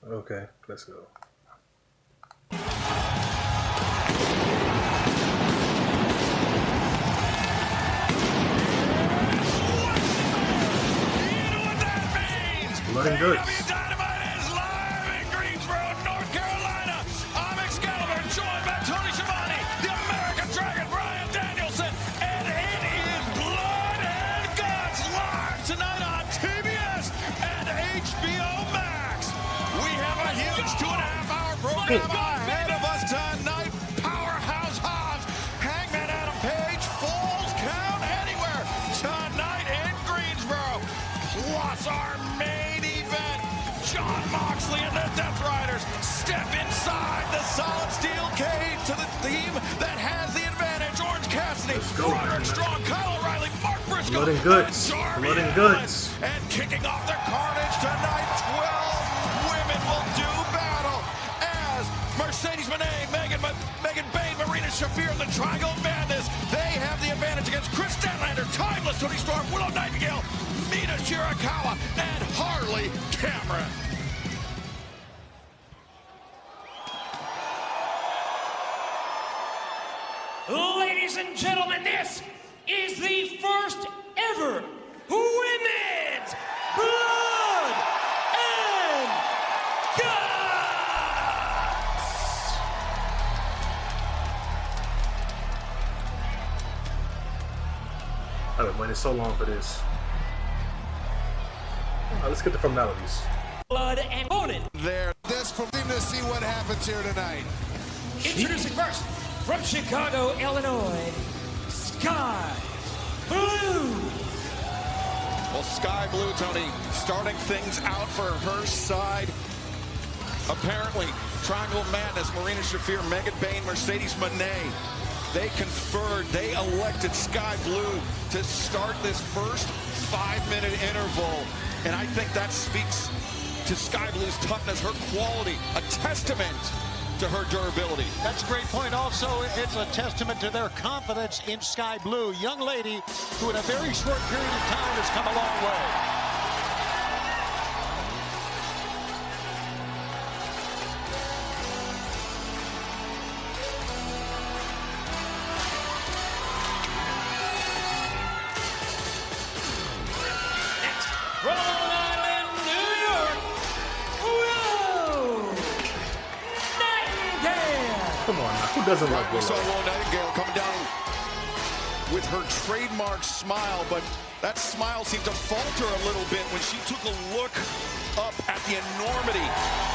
Okay, let's go. Blood and Guts. Dynamite is live in Greensboro, North Carolina. I'm Excalibur, joined by Tony Schiavone, the American Dragon, Bryan Danielson, and it is Blood and Guts live tonight on TBS and HBO Max. We have a huge 2.5-hour program ahead of us tonight. Powerhouse Hobbs, Hangman Adam Page, Falls Count Anywhere tonight in Greensboro. Plus our main event, Jon Moxley and the Death Riders step inside the solid steel cage to the team that has the advantage. Orange Cassidy, Roderick Strong, Kyle O'Reilly, Mark Briscoe, Blood and Guts. Darby Blood and Allin. Guts. And kicking off the carnage tonight, 12 women will do battle as Mercedes Moné, Megan Bayne, Marina Shafir, and the Triangle of Madness. They have the advantage against Chris Statlander, Timeless, Toni Storm, Willow Nightingale, Mina Shirakawa, and Harley Cameron. Ladies and gentlemen, this is the first ever Women's Blood and Guts! I've been waiting so long for this. Let's get the formalities. Blood and opponent. There. This for them to see what happens here tonight. Introducing first, from Chicago, Illinois, Skye Blue. Well, Skye Blue, Tony, starting things out for her side. Apparently, Triangle of Madness, Marina Shafir, Megan Bayne, Mercedes Moné. They conferred, they elected Skye Blue to start this first 5-minute interval. And I think that speaks to Skye Blue's toughness, her quality, a testament to her durability. That's a great point. Also, it's a testament to their confidence in Skye Blue. Young lady who in a very short period of time has come a long way. Rhode Island, New York, Willow Nightingale. Come on now, who doesn't like We saw Willow? Willow Nightingale come down with her trademark smile, but that smile seemed to falter a little bit when she took a look up at the enormity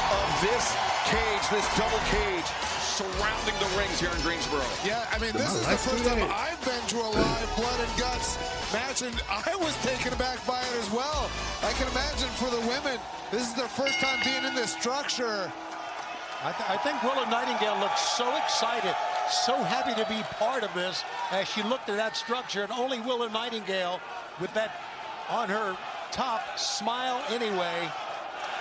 of this cage, this double cage surrounding the rings here in Greensboro. Yeah, I mean, this is the first time I've been to a live Blood and Guts match, and I was taken aback by it as well. I can imagine for the women, this is their first time being in this structure. I think Willow Nightingale looked so excited, so happy to be part of this as she looked at that structure, and only Willow Nightingale with that on her top smile anyway.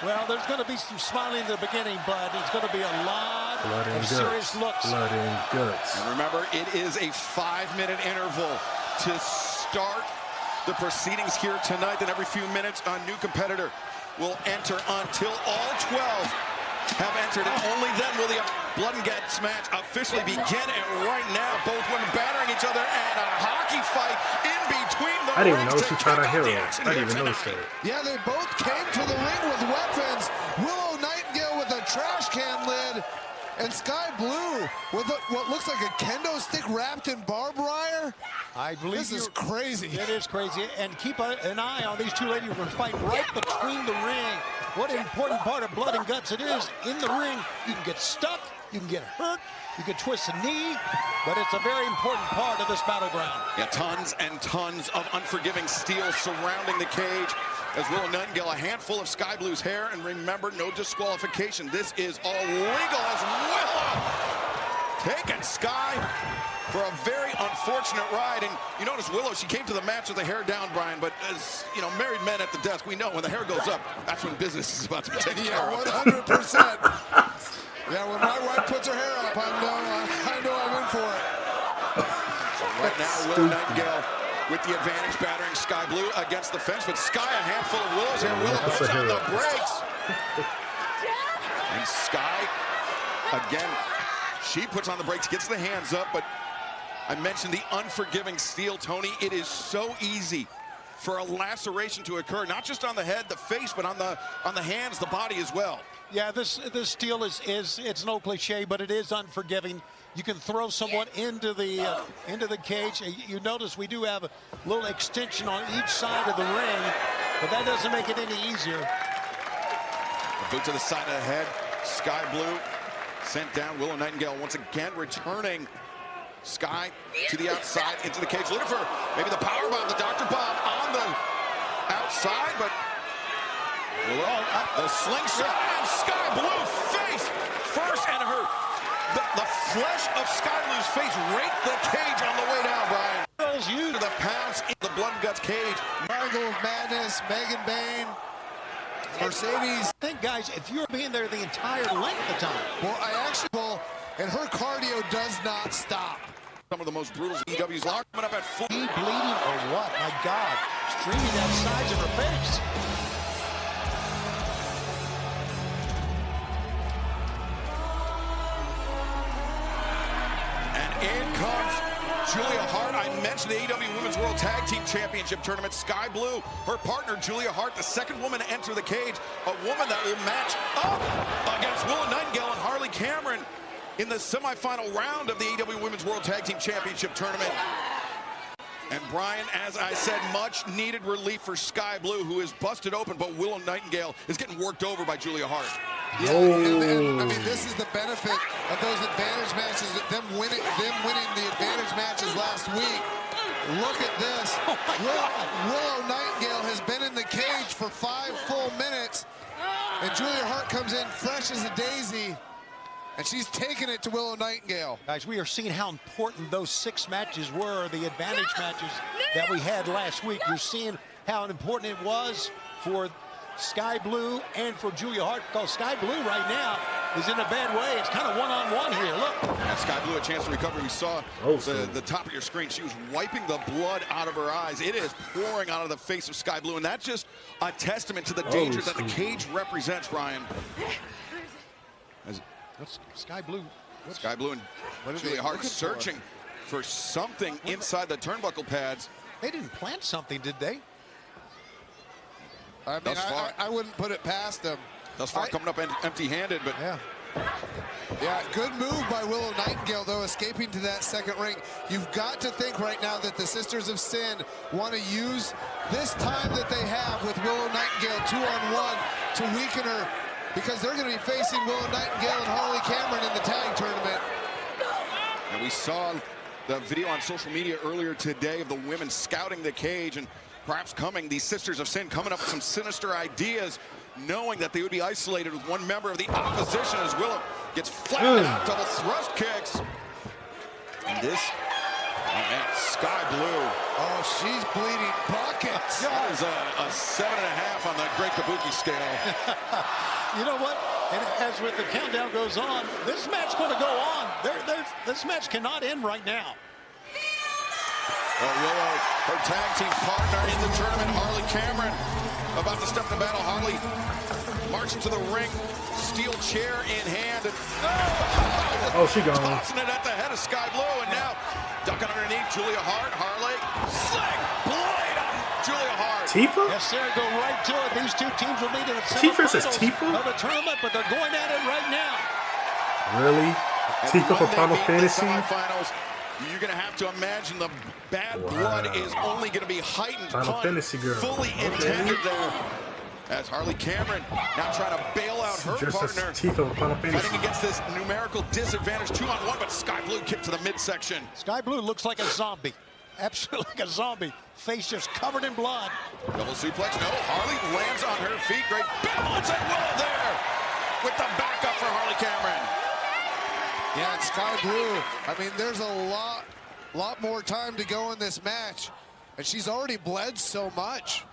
Well, there's going to be some smiling in the beginning, but it's going to be a lot of serious looks. Blood and Guts. And remember, it is a 5-minute interval to start the proceedings here tonight. Then every few minutes, a new competitor will enter until all 12 have entered, and only then will the Blood and Guts match officially begin. And right now, both women battering each other, and a hockey fight in between the I didn't even know rings she to tried kick her off hero. the I action didn't here even notice tonight. that. Yeah, they both came to the ring with weapons. Willow Nightingale with a trash can lid, and Skye Blue with what looks like a kendo stick wrapped in barbed wire. I believe This is crazy. It is crazy. And keep an eye on these two ladies who are fighting right between the ring. What an important part of Blood and Guts it is. In the ring, you can get stuck, you can get hurt, you can twist a knee, but it's a very important part of this battleground. Yeah, tons and tons of unforgiving steel surrounding the cage as Willow Nightingale, a handful of Skye Blue's hair, and remember, no disqualification. This is all legal as Willow taking Skye for a very unfortunate ride. And you notice Willow, she came to the match with the hair down, Brian, but as you know, married men at the desk, we know when the hair goes up, that's when business is about to be taken care of. 100%. Yeah, when my wife puts her hair up, I know I'm in for it. So right now, Willow Nightingale with the advantage, battering Skye Blue against the fence, but Skye a handful of Willows here. Willow puts on the brakes. And Sky, again, she puts on the brakes, gets the hands up, but I mentioned the unforgiving steel, Tony. It is so easy for a laceration to occur, not just on the head, the face, but on the hands, the body as well. Yeah, this steel is it's no cliche, but it is unforgiving. You can throw someone into the cage. You notice we do have a little extension on each side of the ring, but that doesn't make it any easier. A boot to the side of the head. Sky Blue sent down. Willow Nightingale once again returning. Sky to the outside, into the cage, looking for maybe the power bomb, the Dr. Bomb on the outside, but Willow, the slingshot of Sky Blue face first, and the flesh of Sky Blue's face raked the cage on the way down, Brian. You to the pounce in the blood and guts cage. Margot of Madness, Megan Bayne, Mercedes. I think, guys, if you're being there the entire length of time. Well, and her cardio does not stop. Some of the most brutal EW's locked coming up at full. Bleeding or what? My God. Streaming down the sides of her face. And in comes Julia Hart. I mentioned the AEW Women's World Tag Team Championship Tournament. Sky Blue, her partner Julia Hart, the second woman to enter the cage. A woman that will match up against Willow Nightingale and Harley Cameron in the semifinal round of the AEW Women's World Tag Team Championship Tournament. And Brian, as I said, much needed relief for Sky Blue, who is busted open, but Willow Nightingale is getting worked over by Julia Hart. Yeah, and I mean, this is the benefit of those advantage matches, them winning the advantage matches last week. Look at this. Willow Nightingale has been in the cage for 5 full minutes, and Julia Hart comes in fresh as a daisy. And she's taking it to Willow Nightingale. Guys, we are seeing how important those 6 matches were, the advantage matches that we had last week. You're seeing how important it was for Sky Blue and for Julia Hart, because Sky Blue right now is in a bad way. It's kind of one-on-one here. Look. And Sky Blue a chance to recover. We saw the top of your screen. She was wiping the blood out of her eyes. It is pouring out of the face of Sky Blue, and that's just a testament to the danger that the cage represents, Brian. What's Sky Blue? Sky Blue and Julia Hart searching for something inside the turnbuckle pads. They didn't plant something, did they? I mean, I wouldn't put it past them. Thus far, coming up empty-handed, but yeah, good move by Willow Nightingale, though, escaping to that second ring. You've got to think right now that the Sisters of Sin want to use this time that they have with Willow Nightingale 2-on-1 to weaken her, because they're going to be facing Willow Nightingale and Harley Cameron in the tag tournament. And we saw the video on social media earlier today of the women scouting the cage and perhaps these Sisters of Sin coming up with some sinister ideas, knowing that they would be isolated with one member of the opposition as Willow gets flattened out, double thrust kicks. And this, Sky Blue. Oh, she's bleeding buckets. That is a 7.5 on the Great Kabuki scale. You know what? And as with the countdown goes on, this match going to go on. This match cannot end right now. Well, Willow, her tag team partner in the tournament, Harley Cameron, about to step to battle. Harley marching to the ring, steel chair in hand. And, she gone. Tossing it at the head of Sky Blue, and now ducking underneath Julia Hart. Harley, sling blade on Julia Hart. Tifa? Yes, sir, go right to it. These two teams will meet in the Tifa says semifinals Tifa? of the tournament, but they're going at it right now. Really? Tifa for Final Fantasy? You're going to have to imagine the bad blood is only going to be heightened. Final Fantasy girl. Fully intended there. As Harley Cameron now trying to bail out her partner. Tifa for Final Fantasy. Fighting against this numerical disadvantage, 2-on-1, but Sky Blue kicked to the midsection. Sky Blue looks like a zombie. Absolutely like a zombie. Face just covered in blood. Double suplex. No, Harley lands on her feet. Great balance at will there with the backup for Harley Cameron. Yeah, and Sky Blue, I mean, there's a lot more time to go in this match, and she's already bled so much.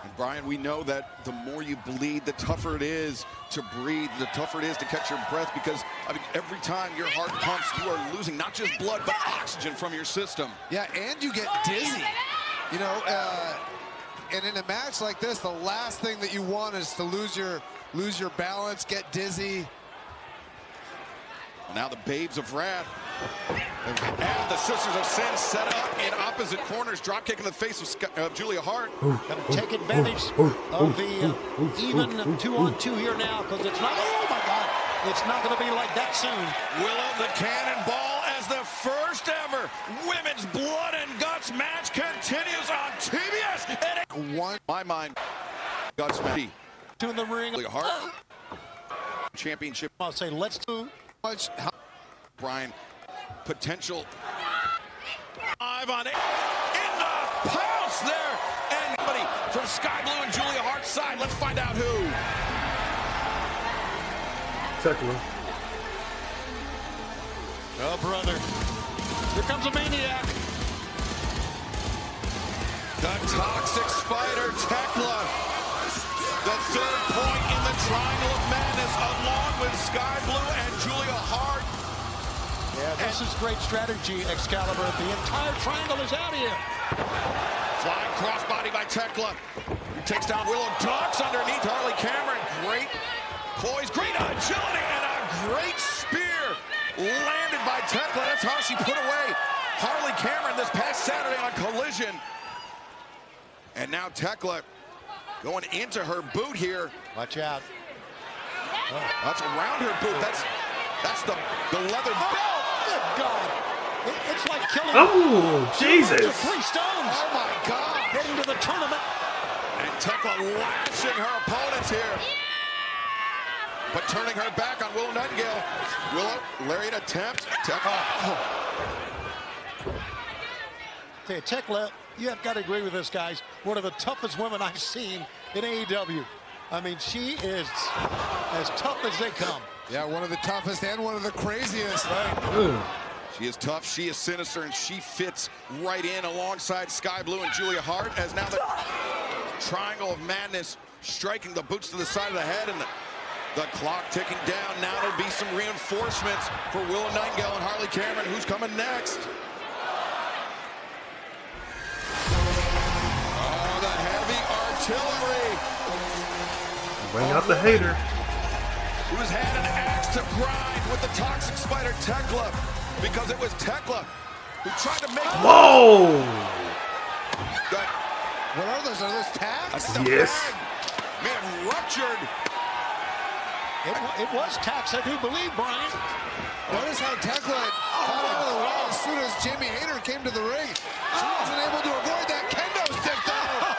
And Brian, we know that the more you bleed, the tougher it is to breathe, the tougher it is to catch your breath, because I mean, every time your heart pumps, you are losing not just blood, but oxygen from your system. Yeah, and you get dizzy. You know, and in a match like this, the last thing that you want is to lose your lose your balance, get dizzy. Now the Babes of Wrath and the Sisters of Sin set up in opposite corners. Drop kick in the face of Julia Hart. Got to take advantage of the even 2-on-2 here now, because it's not, oh my God, it's not going to be like that soon. Willow the Cannonball as the first ever women's blood and guts match continues on TBS. And One. my mind, guts match. Two in the ring. Julia Hart championship. I'll say, let's do. Much. Brian, potential 5 on 8 in the pounce there, and somebody from Sky Blue and Julia Hart's side. Let's find out who. Tekla. Oh, brother. Here comes a maniac. The Toxic Spider Tekla, the third point in the Triangle of Madness, along with Sky Blue and Julia Hart. Yeah, this is great strategy, Excalibur. The entire triangle is out here. Flying crossbody by Tekla. He takes down Willow, ducks underneath Harley Cameron. Great poise, great agility, and a great spear landed by Tekla. That's how she put away Harley Cameron this past Saturday on Collision. And now Tekla going into her boot here. Watch out. That's around her boot. That's the leather belt. Good God. It's like killing Oh, Jesus. 3 stones. Oh my God. Heading to the tournament. And Tekla lashing her opponents here. But turning her back on Willow Nightingale. Willow, lariat attempt. Tekla. Okay, Tekla, you have got to agree with this, guys. One of the toughest women I've seen in AEW. I mean, she is as tough as they come. Yeah, one of the toughest and one of the craziest. She is tough, she is sinister, and she fits right in alongside Sky Blue and Julia Hart as now the Triangle of Madness striking the boots to the side of the head, and the clock ticking down. Now there'll be some reinforcements for Willow Nightingale and Harley Cameron. Who's coming next? Oh, the heavy artillery. Bring out the hater. Who's had an axe to grind with the Toxic Spider Tekla, because it was Tekla who tried to make. Whoa! What are those? Are those tags? Yes. May have ruptured. It was tax, I do believe, Brian. Notice how Tekla caught out of the way as soon as Jamie Hayter came to the ring. She wasn't able to avoid that kendo stick, though.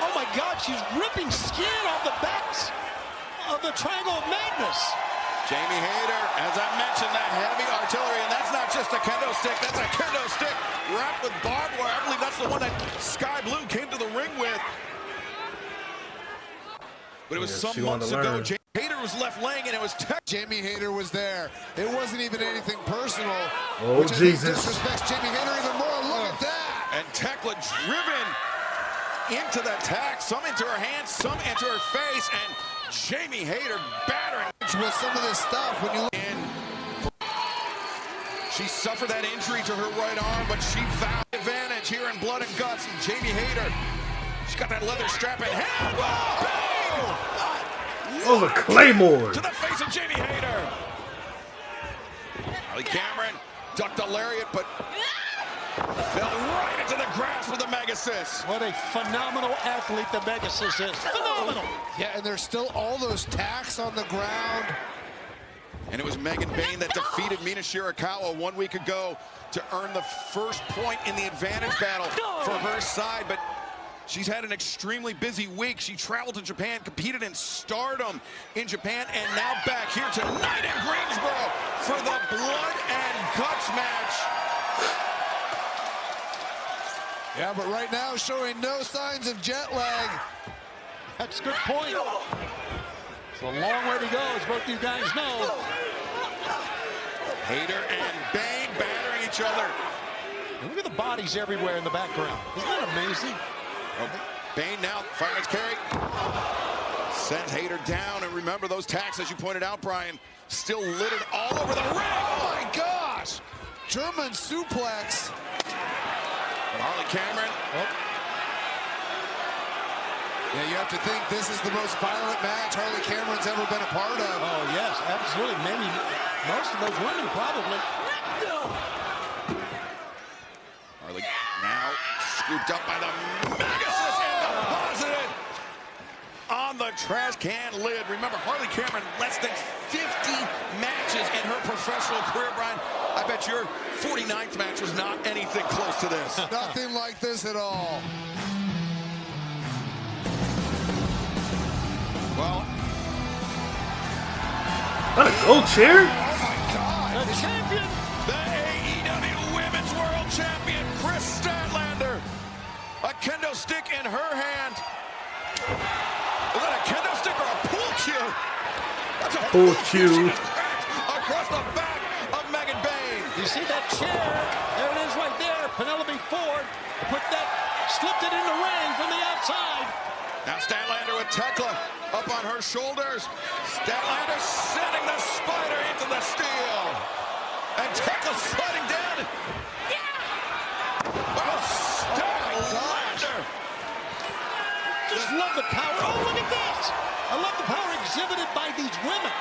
Oh my God, she's ripping skin off the backs of the Triangle of Madness. Jamie Hayter, as I mentioned, that heavy artillery, and that's not just a kendo stick, that's a kendo stick wrapped with barbed wire. I believe that's the one that Sky Blue came to the ring with. But it was some months ago. Jamie Hayter was left laying, and it was Jamie Hayter was there. It wasn't even anything personal. Oh, which I think Jesus. disrespects Jamie Hayter even more. Look at that. And Tekla driven into the attack, some into her hands, some into her face, and Jamie Hayter battering. With some of this stuff, when you look in. She suffered that injury to her right arm, but she found advantage here in Blood and Guts. And Jamie Hayter, she's got that leather strap in hand. Oh, the Claymore. To the face of Jamie Hayter. Harley Cameron ducked the lariat, but fell right into the grasp of the Megasis. What a phenomenal athlete the Megasis is. Phenomenal. yeah, and there's still all those tacks on the ground. And it was Megan Bayne that defeated Mina Shirakawa 1 week ago to earn the first point in the advantage battle for her side. But she's had an extremely busy week. She traveled to Japan, competed in Stardom in Japan, and now back here tonight in Greensboro for the Blood and Guts match. Yeah, but right now showing no signs of jet lag. That's a good point. It's a long way to go, as both you guys know. Hayter and Bayne battering each other. And look at the bodies everywhere in the background. Isn't that amazing? Oh, Bayne now, fireman's carry. Sends Hayter down, and remember those tacks, as you pointed out, Brian, still littered all over the ring. Oh my gosh! German suplex. Harley Cameron. Yeah, you have to think this is the most violent match Harley Cameron's ever been a part of. Oh, yes, absolutely. Maybe most of those women, probably. Harley now scooped up by the Megasis and deposited on the trash can lid. Remember, Harley Cameron, less than 50 matches in her professional career, Brian. I bet your 49th match was not anything close to this. Nothing like this at all. Well, Not a gold chair? The champion. the AEW Women's World Champion, Chris Statlander. A kendo stick in her hand. Is that a kendo stick or a pool cue? That's a Pool cue. She just cracked across the back of Megan Bayne. You see that chair? There it is right there. Penelope Ford slipped it in the ring from the outside. Now Statlander with Tekla up on her shoulders. Statlander sending the spider into the steel. And Tekla sliding down. Oh, Statlander. Just love the power. Oh, look at this. I love the power exhibited by these women.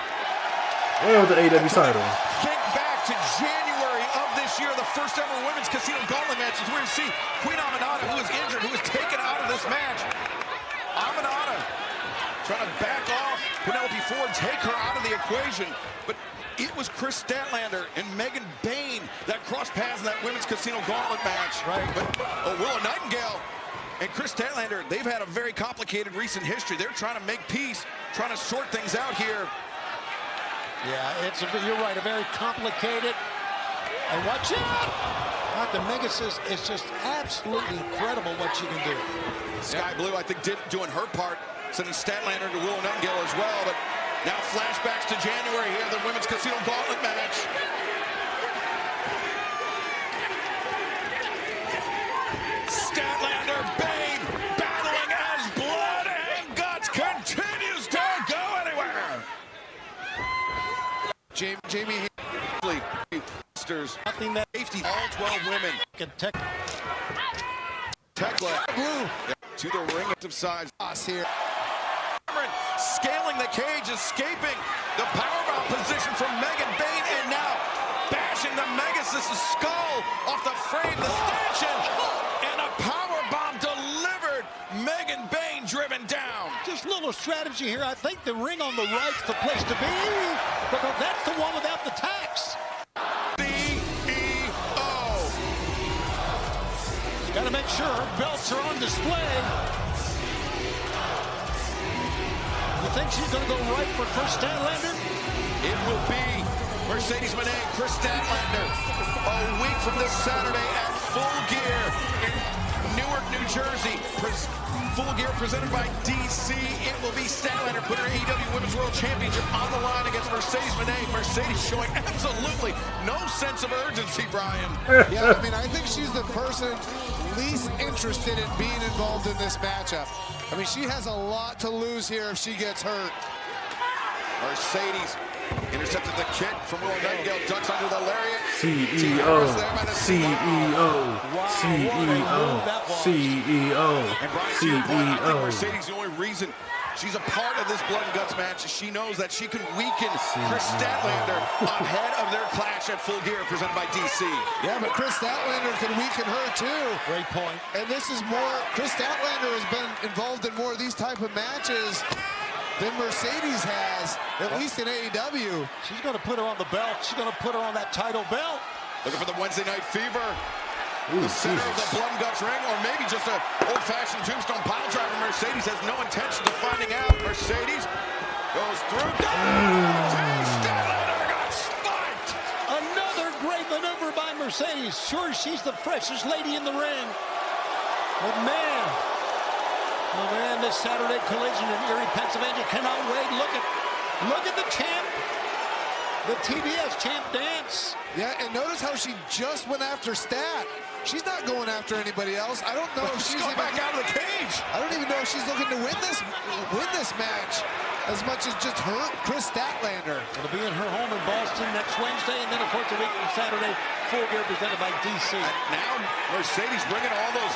And with the AEW title. Think back to January of this year, the first ever women's casino gauntlet match is where you see Queen Aminata, who was injured, who was taken out of this match. Aminata trying to back off Penelope Ford, take her out of the equation. But it was Chris Statlander and Megan Bayne that crossed paths in that women's casino gauntlet match. Right. But Willow Nightingale and Chris Statlander, they've had a very complicated recent history. They're trying to make peace, trying to sort things out here. Yeah, you're right, a very complicated. And watch out! God, the Megasis is just absolutely incredible what she can do. Sky Blue, I think, doing her part, sending Statlander to Willow Nightingale as well. But now flashbacks to January here, the women's casino gauntlet match. Statlander, Bayne, battling as blood and guts continues to go anywhere. Jamie Haley, Nothing that safety, all 12 women. can Tekla Blue to the ring of size. here. Cameron scaling the cage, escaping the powerbomb position from Megan Bayne, and now bashing the Megasis' skull off the frame, the stanchion, and a powerbomb delivered. Megan Bayne driven down. Just a little strategy here. I think the ring on the right's the place to be, because that's the one without the tax. CEO. Got to make sure her belts are on display. You think she's going to go right for Chris Statlander? It will be Mercedes Moné, Chris Statlander, a week from this Saturday at Full Gear in Newark, New Jersey. Full Gear presented by DC. It will be Statlander putting her AEW Women's World Championship on the line against Mercedes Moné. Mercedes showing absolutely no sense of urgency, Brian. Yeah, I mean, I think she's the person least interested in being involved in this matchup. I mean, she has a lot to lose here if she gets hurt. Mercedes intercepted the kick from Willow Nightingale, ducks under the lariat. CEO. CEO. CEO. And Brian, to your point, I think CEO. Mercedes, the only reason she's a part of this blood and guts match is she knows that she can weaken Chris Statlander ahead of their clash at Full Gear presented by DC. Yeah, but Chris Statlander can weaken her too. Great point. And this is more, Chris Statlander has been involved in more of these type of matches than Mercedes has, at least in AEW. She's going to put her on the belt. She's going to put her on that title belt. Looking for the Wednesday Night Fever. Ooh, The center of the Jesus. blood and guts ring, or maybe just an old-fashioned tombstone pile driver. Mercedes has no intention of finding out. Mercedes goes through. Statlander got spiked. Another great maneuver by Mercedes. Sure, she's the freshest lady in the ring. But man, oh man, this Saturday collision in Erie, Pennsylvania cannot wait. Look at the champ, the TBS champ dance. Yeah, and notice how she just went after Stat. She's not going after anybody else. I don't know if she's Going even, back out of the cage. I don't even know if she's looking to win this match as much as just hurt Chris Statlander. It'll be in her home in Boston next Wednesday, and then of course a week from Saturday, Full Gear presented by DC. And now Mercedes bringing all those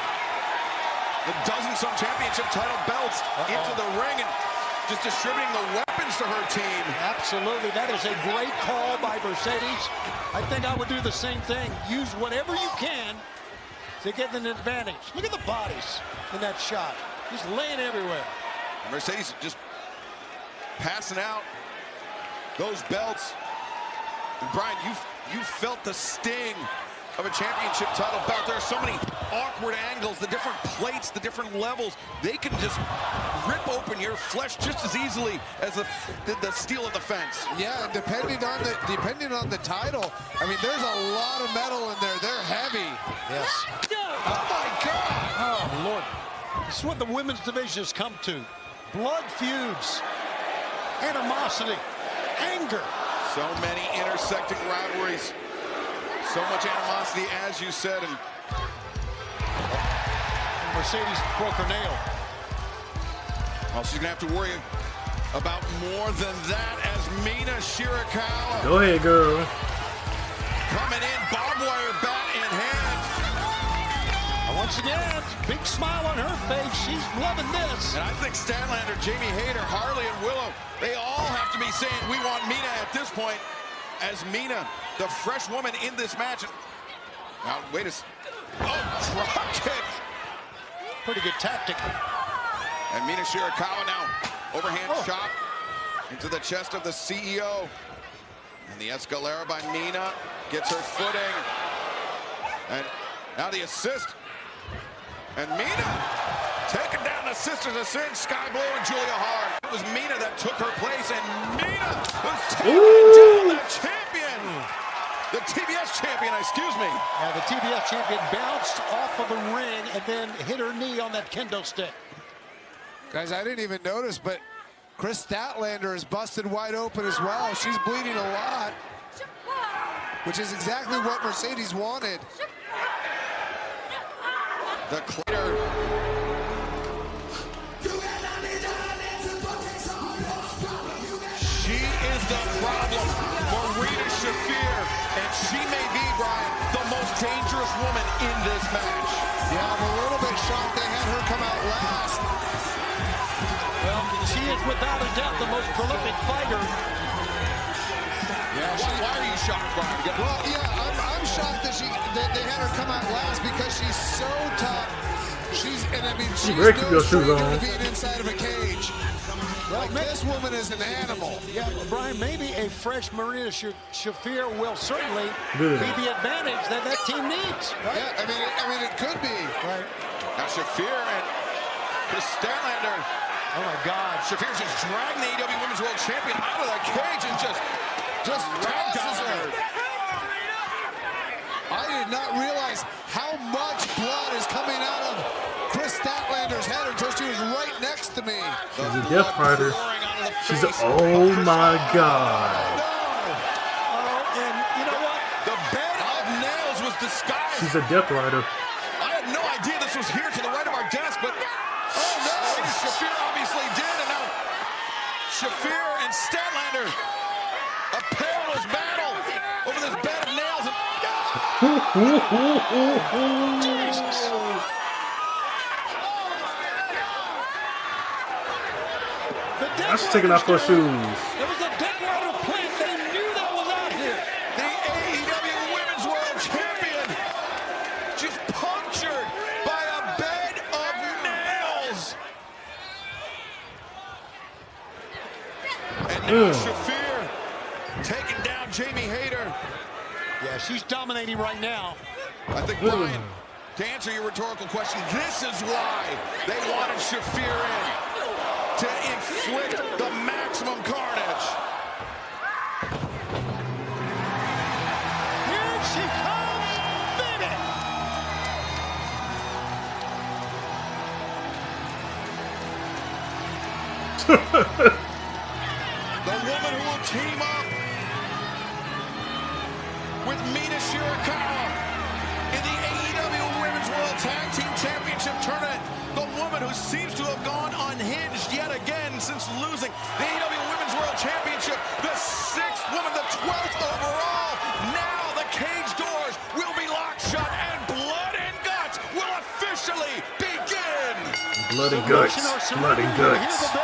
the dozen-some championship title belts into the ring and just distributing the weapons to her team. Absolutely. That is a great call by Mercedes. I think I would do the same thing. Use whatever you can to get an advantage. Look at the bodies in that shot. Just laying everywhere. Mercedes just passing out those belts. And Brian, you felt the sting of a championship title bout. There are so many awkward angles, the different plates, the different levels. They can just rip open your flesh just as easily as the steel of the fence. Yeah, depending on the title, I mean, there's a lot of metal in there. They're heavy. Yes. Oh my God! Oh Lord, this is what the women's division has come to: blood feuds, animosity, anger. So many intersecting rivalries. So much animosity, as you said, and Mercedes broke her nail. well, she's gonna have to worry about more than that as Mina Shirakawa Go ahead, girl. coming in, barbed wire bat in hand. And once again, big smile on her face. She's loving this. And I think Statlander, Jamie Hayter, Harley, and Willow, they all have to be saying, we want Mina at this point, as Mina, the fresh woman in this match. Now, wait a second. Oh, drop kick. Pretty good tactic. And Mina Shirakawa now, overhand chop into the chest of the CEO. And the Escalera by Mina gets her footing. And now the assist. And Mina taking down the Sisters of Sin, Sky Blue and Julia Hart. It was Mina that took her place, and Mina was taking down the champion. The TBS champion, excuse me. The TBS champion bounced off of the ring and then hit her knee on that kendo stick. Guys, I didn't even notice, but Chris Statlander is busted wide open as well. She's bleeding a lot, which is exactly what Mercedes wanted. The clear. She is the problem, Marina Shafir, and she may be, Brian, the most dangerous woman in this match. Yeah, I'm a little bit shocked they had her come out last. Well, she is without a doubt the most prolific fighter. Yeah, why are you shocked, Brian? Well, yeah, I'm shocked that they had her come out last because she's so tough. She's very keep no your shoes stranger on. to being inside of a cage. Like, this woman is an animal. Yeah, Brian, maybe a fresh Marina Shafir will certainly Good. be the advantage that team needs. Right? Yeah, I mean, it could be. Right. Now Shafir and Chris Statlander. Oh my God. Shafir's just dragging the AEW Women's World Champion out of the cage and just tosses her. I did not realize how much blood is coming out of Chris Statlander's head until she was right next to me. She's a Death Rider. She's a, oh my God. Oh, and you know what? The bed of nails was disguised. She's a Death Rider. I had no idea this was here to the right of our desk, but oh no, Shafir obviously did, and now Shafir and Statlander, a perilous battle over this bed of nails. Jesus. That's taking off her shoes. There was a Death Rider plant. They knew that was out here. The AEW Women's World Champion just punctured by a bed of nails. And now Shafir taking down Jamie Hayter. Yeah, she's dominating right now. I think, Brian, to answer your rhetorical question, this is why they wanted Shafir in, to inflict the maximum carnage. Here she comes, baby. The woman who will team up with Mina Shirakawa in the AEW Women's World Tag Team Championship Tournament. The woman who seems to have gone unhinged yet again since losing the AEW Women's World Championship. The 6th woman, the 12th overall. Now the cage doors will be locked shut and blood and guts will officially begin. Blood and guts. Blood and Hear guts. the bell?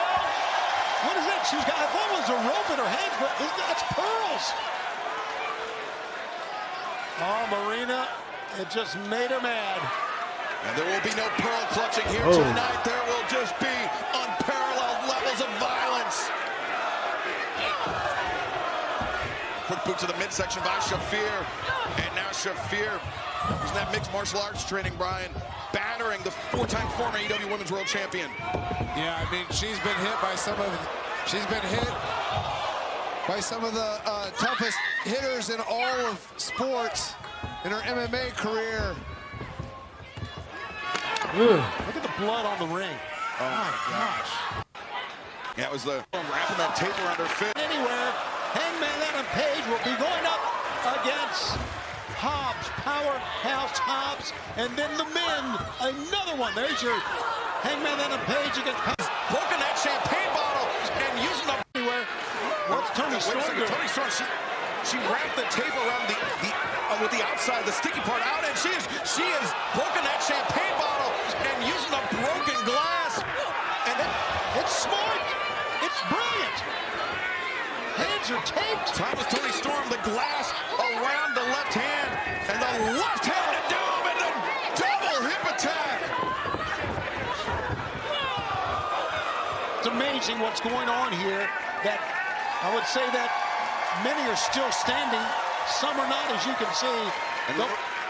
What is that? She's got, I thought it was a rope in her hands, but that's pearls. Oh, Marina, it just made her mad. And there will be no pearl clutching here Oh. tonight. There will just be unparalleled levels of violence. Quick boot to the midsection by Shafir. And now Shafir, who's in that mixed martial arts training, Brian, battering the four-time former AEW Women's World Champion. Yeah, I mean, she's been hit by some of the toughest hitters in all of sports in her MMA career. Look at the blood on the ring. Oh, my gosh. Yeah, it was the wrapping that tape around her fist. Anywhere, Hangman Adam Page will be going up against Hobbs, Powerhouse Hobbs, and then the men, another one. There's your Hangman Adam Page against Broken that champagne bottle and using the... anywhere. What's Tony Wait a Storm second, doing? Tony Storm, she wrapped the tape around with the outside, the sticky part out, and she has broken that champagne bottle and using a broken glass. And It's smart. It's brilliant. Hands are taped. Thomas Tony Storm, the glass around the left hand, and the left-handed doom, and the double hip attack. It's amazing what's going on here. That I would say that many are still standing. Some are not, as you can see. And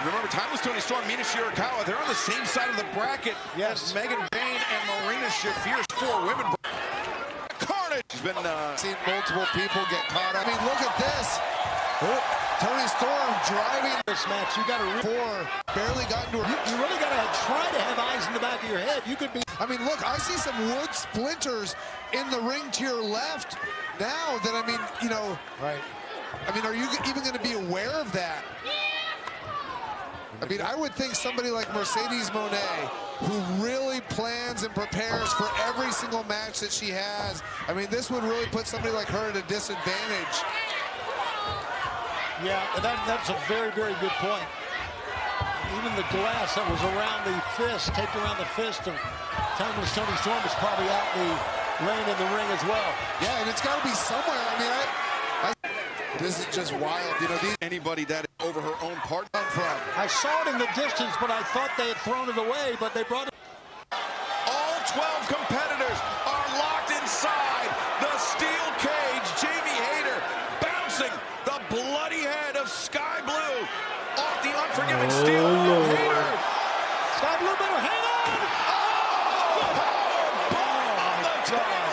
remember, Thomas Tony Storm, Mina Shirakawa, they're on the same side of the bracket Yes. as Megan Bayne and Marina Shafir's four women. Carnage has been Seen multiple people get caught up. I mean, look at this. Oh, Tony Storm driving This match, you got to. barely got into her. You really got to try to have eyes in the back of your head. You could be. I mean, look, I see some wood splinters in the ring to your left now that, I mean, you know, Right. I mean, are you even going to be aware of that? I mean, I would think somebody like Mercedes Moné, who really plans and prepares for every single match that she has, I mean, this would really put somebody like her at a disadvantage. Yeah, and that's a very, very good point. Even the glass that was around the fist, taped around the fist of Thomas Tony Storm, was probably out laying in the ring as well. Yeah, and it's got to be somewhere. I mean, this is just wild. You know, anybody that is over her own part. I saw it in the distance, but I thought they had thrown it away, but they brought it. All 12 competitors are locked inside the steel cage. Jamie Hayter bouncing the bloody head of Sky Blue off the unforgiving steel. Lord. Hayter. Sky Blue better hang on! On the tail.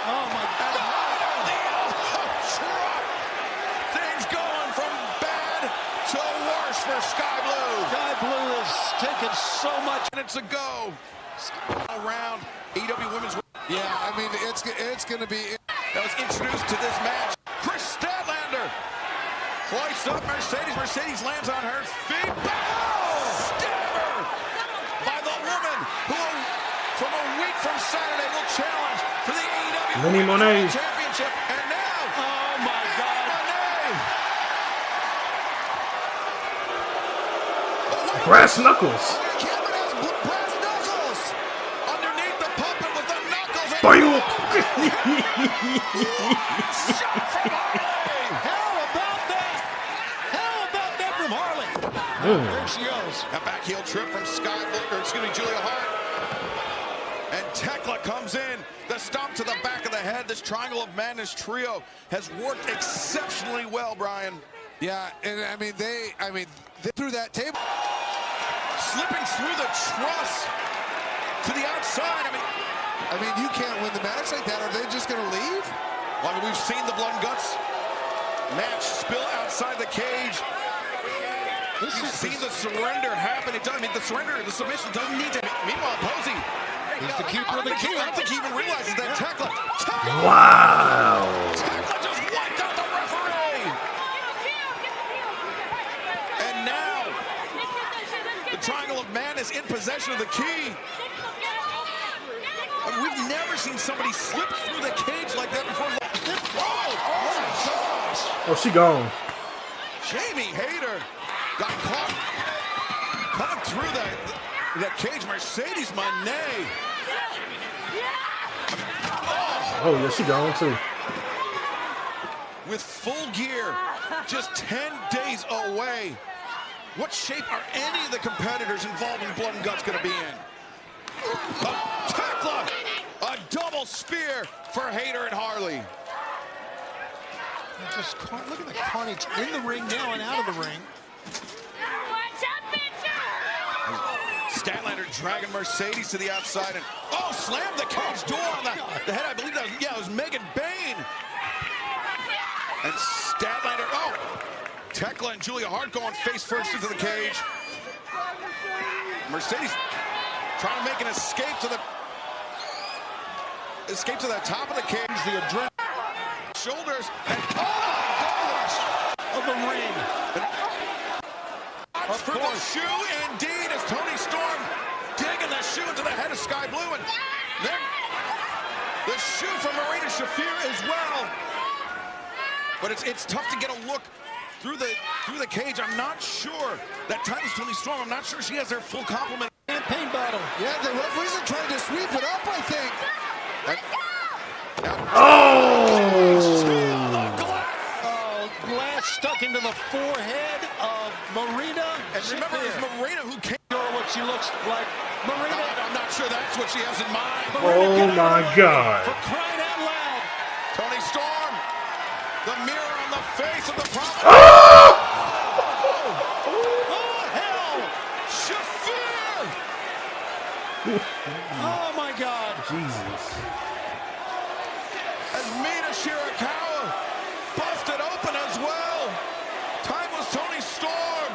Oh, my And God. on the truck. Things going from bad to worse for Sky Blue. Sky Blue has taken so much. Minutes ago, around AEW Women's. yeah, I mean, it's going to be. That was introduced to this match. Chris Statlander hoists up Mercedes. Mercedes lands on her feet. Stabber by the woman who, from a week from Saturday, will challenge for the AEW Lenny Monet. Championship. And now, Oh, my God. Brass knuckles. Cameron has brass knuckles. Underneath the puppet with the knuckles. And Bite shot from Harley. How about that? How about that from Harley? There she goes. A back heel trip from Julia Hart. And Tekla comes in. The stomp to the back of the head. This Triangle of Madness trio has worked exceptionally well, Brian. Yeah, and I mean, they threw that table. Slipping through the truss to the outside. I mean, you can't win the match like that. Are they just going to leave? Well, we've seen the blood and guts match spill outside the cage. You've seen the surrender happen. It doesn't. I mean, the submission doesn't need to. Meanwhile, Posey, He's the keeper of the key. I don't think he even realizes that Tekla Wow. just wiped out the referee. And now, the Triangle of Madness in possession of the key. I mean, we've never seen somebody slip through the cage like that before. Oh my gosh! Oh, she gone. Jamie Hayter got caught coming through the cage. Mercedes Moné Oh, yeah, she gone too. with full gear, just 10 days away. What shape are any of the competitors involved in Blood and Guts going to be in? A tackler, a double spear for Hayter and Harley. Just look at the carnage in the ring now and out of the ring. Statlander dragging Mercedes to the outside and slammed the cage door on the head. I believe that was, it was Megan Bayne. And Statlander, Tekla and Julia Hart going face first into the cage. Mercedes trying to make an escape to the top of the cage. The adrenaline Shoulders and oh my gosh of the ring. Of for the shoe indeed as Toni Storm digging the shoe into the head of Sky Blue, and then the shoe from Marina Shafir as well. But it's tough to get a look through the cage. I'm not sure that Timeless Toni Storm, I'm not sure she has their full complement. Champagne bottle. Yeah, the referees are trying to sweep it up, I think. Glass stuck into the forehead of Marina. And remember, it was Marina who came. What she looks like. Marina. I'm not sure that's what she has in mind. Oh my God. For crying out loud. Toni Storm, the mirror on the face of the problem. Oh, hell. Shafir! Oh, my God. Jesus. As Mina Shirakawa busted open as well. Timeless Toni Storm.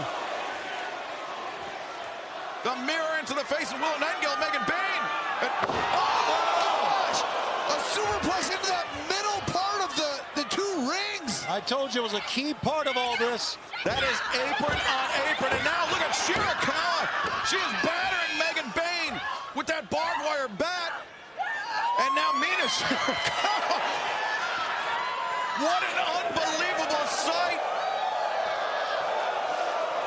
The mirror into the face of Willow Nightingale, Megan Bayne. And, Gosh! A superplex into that middle part of the two rings. I told you it was a key part of all this. that is apron on apron. And now look at Shirakawa. She is battering Megan Bayne with that barbed wire bat. And now Mina Shirakawa. What an unbelievable sight.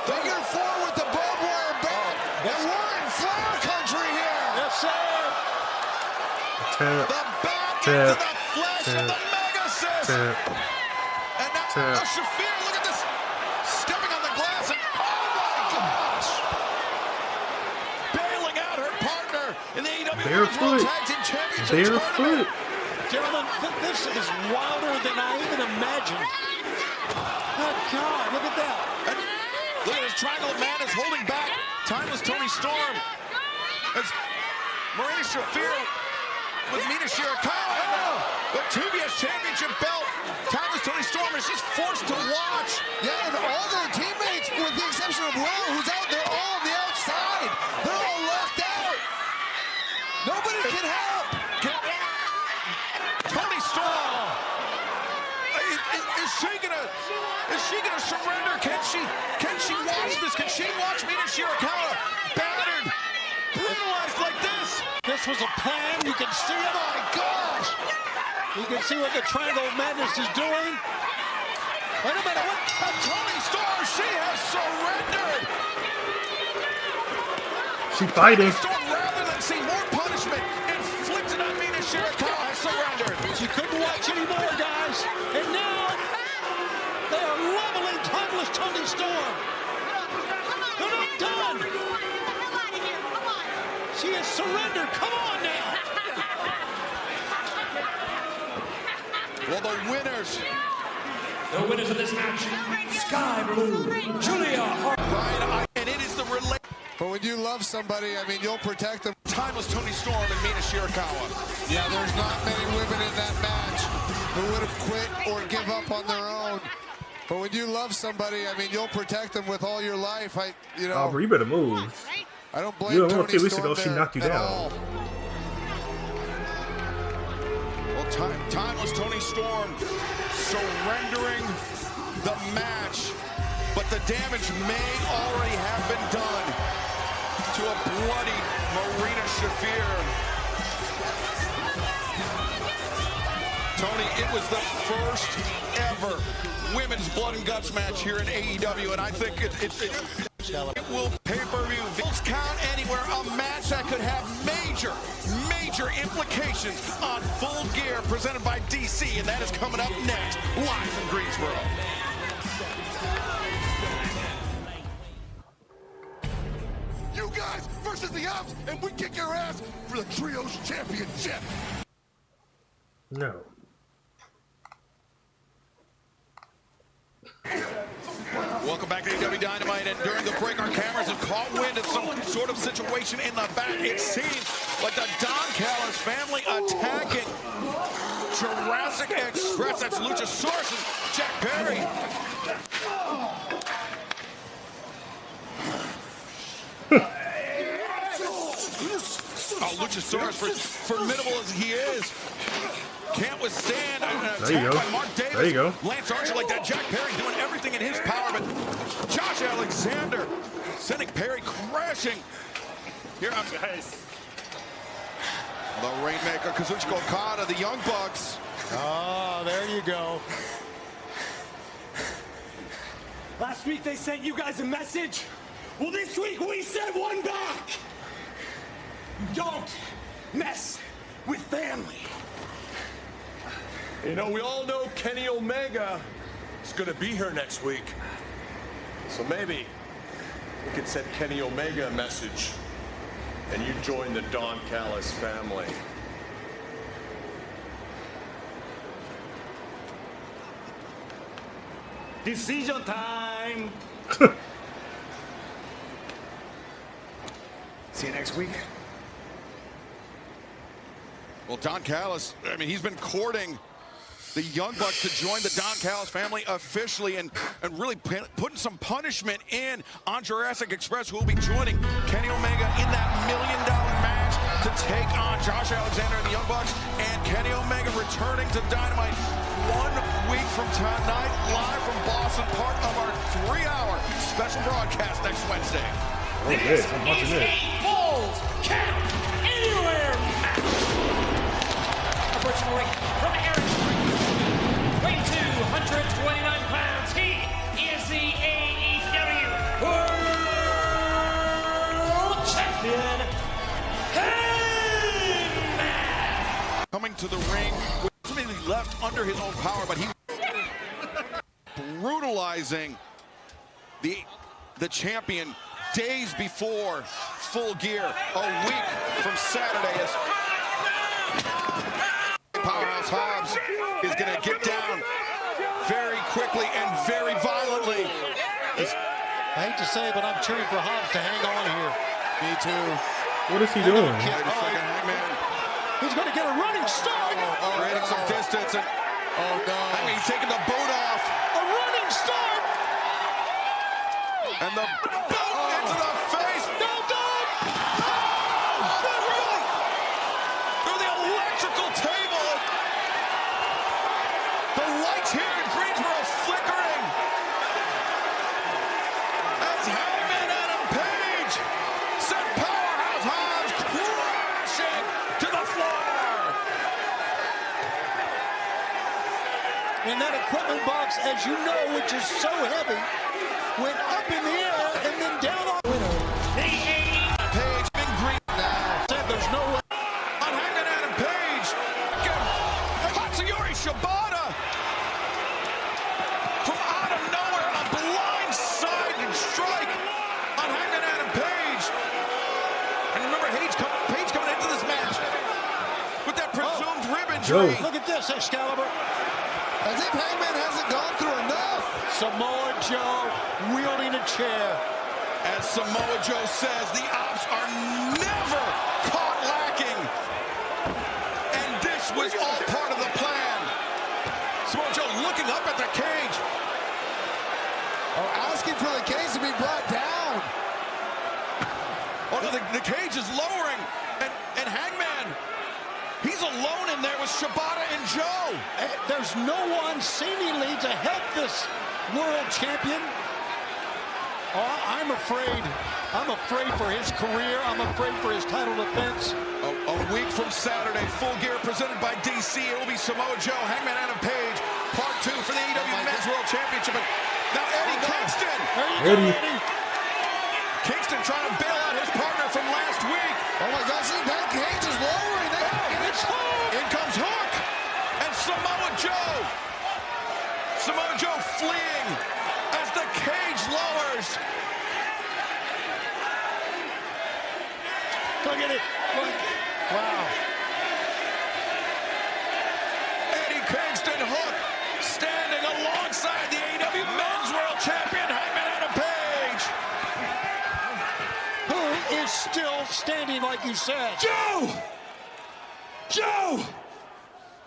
Figure four with the barbed wire bat. And we're in flower country here. Yes, sir. Tap, The bat Tap. into the flesh of the Tap. Megasis. tap. And now Tap. Shafir, look at this. Stepping on the glass and oh my gosh. Bailing out her partner in the AEW Women's World Barefoot. Tag Team Championship Barefoot. tournament. Gentlemen, this is wilder than I even imagined. Good God, look at that. And look at this triangle of madness holding back Timeless Toni Storm. As Marina Shafir with Mina Shirakawa. The TBS Championship belt. Timeless Toni Storm is just forced to watch. Yeah, and all their teammates, with the exception of Willow, who's out, they're all on the outside. They're all left out. Nobody can help. Toni Storm. Is she gonna surrender? Can she watch this? Can she watch Mina Shirakawa battered, brutalized like this? This was a plan. You can see it. Oh my gosh. You can see what the Triangle of Madness is doing. Wait a minute. What? Toni Storm, she has surrendered. She fighting. Storm, rather than see more punishment inflicted on Mina Shirakawa, has surrendered. She couldn't watch anymore, guys. And now they are leveling Timeless Toni Storm. They're not done. She has surrendered. Come on now. Well, the winners, The winners of this match, Sky Blue, Julia Hart. Brian, and it is the relay. But when you love somebody, I mean, you'll protect them. Timeless Toni Storm and Mina Shirakawa. Yeah, there's not many women in that match who would have quit or give up on their own. But when you love somebody, I mean, you'll protect them with all your life. Aubrey, you better move. I don't blame You know, a Toni few weeks Storm ago, she there knocked you at down. all. Well, Timeless Toni Storm surrendering the match, but the damage may already have been done to a bloody Marina Shafir. Tony, it was the first ever women's blood and guts match here in AEW, and I think it's Excalibur. It will pay-per-view. Bills count anywhere. A match that could have major implications on Full Gear, presented by DC, and that is coming up next, live from Greensboro. You guys versus the Ops, and we kick your ass for the Trios Championship. No. Welcome back to AEW Dynamite, and during the break, our cameras have caught wind of some sort of situation in the back. It seems like the Don Callis family attacking Jurassic Express. That's Luchasaurus and Jack Perry. Oh, Luchasaurus, formidable as he is, can't withstand an attack by Mark Davis. There you go. Lance Archer like that. Jack Perry doing everything in his power, but Josh Alexander sending Perry crashing. Here I'm the Rainmaker, Kazuchika Okada, the Young Bucks. Oh, there you go. Last week they sent you guys a message. Well, this week we sent one back. Don't mess with family. You know, we all know Kenny Omega is going to be here next week. So maybe we could send Kenny Omega a message and you join the Don Callis family. Decision time. See you next week. Well, Don Callis, I mean, he's been courting the Young Bucks to join the Don Callis family officially, and really putting some punishment in on Jurassic Express, who will be joining Kenny Omega in that $1 million match to take on Josh Alexander and the Young Bucks, and Kenny Omega returning to Dynamite 1 week from tonight, live from Boston, part of our 3-hour special broadcast next Wednesday. Oh, good. I'm watching this. Falls Count Anywhere match. Originally from Arizona, weighing 229 pounds, he is the AEW World Champion, Hangman. Coming to the ring with something left under his own power, but he brutalizing the champion days before Full Gear, a week from Saturday, as Powerhouse Hobbs is going to get down very quickly and very violently. I hate to say it, but I'm cheering for Hobbs to hang on here. Me too. What is he doing? He's going to get a running start. Creating some distance, and Oh no. I mean, he's taking the boot off, A running start. and the boot into the face. No, God. Really? Through the electrical table. The lights here in Greensboro flickering. As Hangman Adam Page sent Powerhouse Hobbs crashing to the floor. And that equipment box, as you know, which is so heavy, went up in the air and then down on Page in green now. said there's no way. On Hangman Adam Page. Katsuyori Shibata. From out of nowhere, a blind side strike on Hangman Adam Page. And remember, Page coming into this match with that presumed rib injury. Joe. Look at this, Excalibur. As if Hangman hasn't gone through enough. Samoa Joe wielding a chair. As Samoa Joe says, the Ops are never caught lacking. And this was all part of the plan. Samoa Joe looking up at the cage. Or asking for the cage to be brought down. Oh, the cage is lowering. And Hangman, he's alone in there with Shibata and Joe. There's no one seemingly to help this world champion. Oh, I'm afraid. I'm afraid for his career. I'm afraid for his title defense. A week from Saturday, Full Gear presented by DC. It will be Samoa Joe, Hangman Adam Page, part 2 for the AEW Men's World Championship. And now Eddie Kingston. There you go, Eddie. Eddie. Kingston trying to bail out his partner from last week. Oh my gosh, that cage is lowering. In comes Hook and Samoa Joe. Samoa Joe fleeing as the cage lowers. Look at it. Look. Wow. Eddie Kingston, Hook, standing alongside the AEW Men's World Champion, Hangman Adam Page. Who is still standing like you said? Joe! Joe!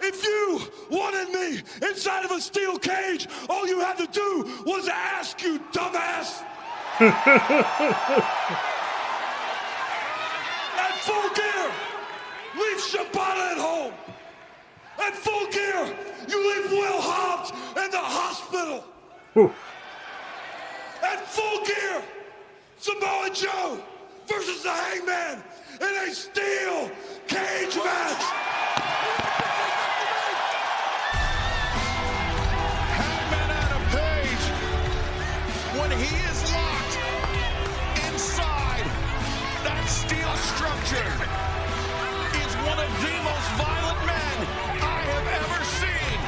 If you wanted me inside of a steel cage, all you had to do was ask, you dumbass! At Full Gear, leave Shibata at home. At Full Gear, you leave Will Hobbs in the hospital. Whew. At Full Gear, Samoa Joe versus the Hangman in a steel cage match. Hangman Adam Page, when he is locked inside that steel structure, is one of the most violent men I have ever seen.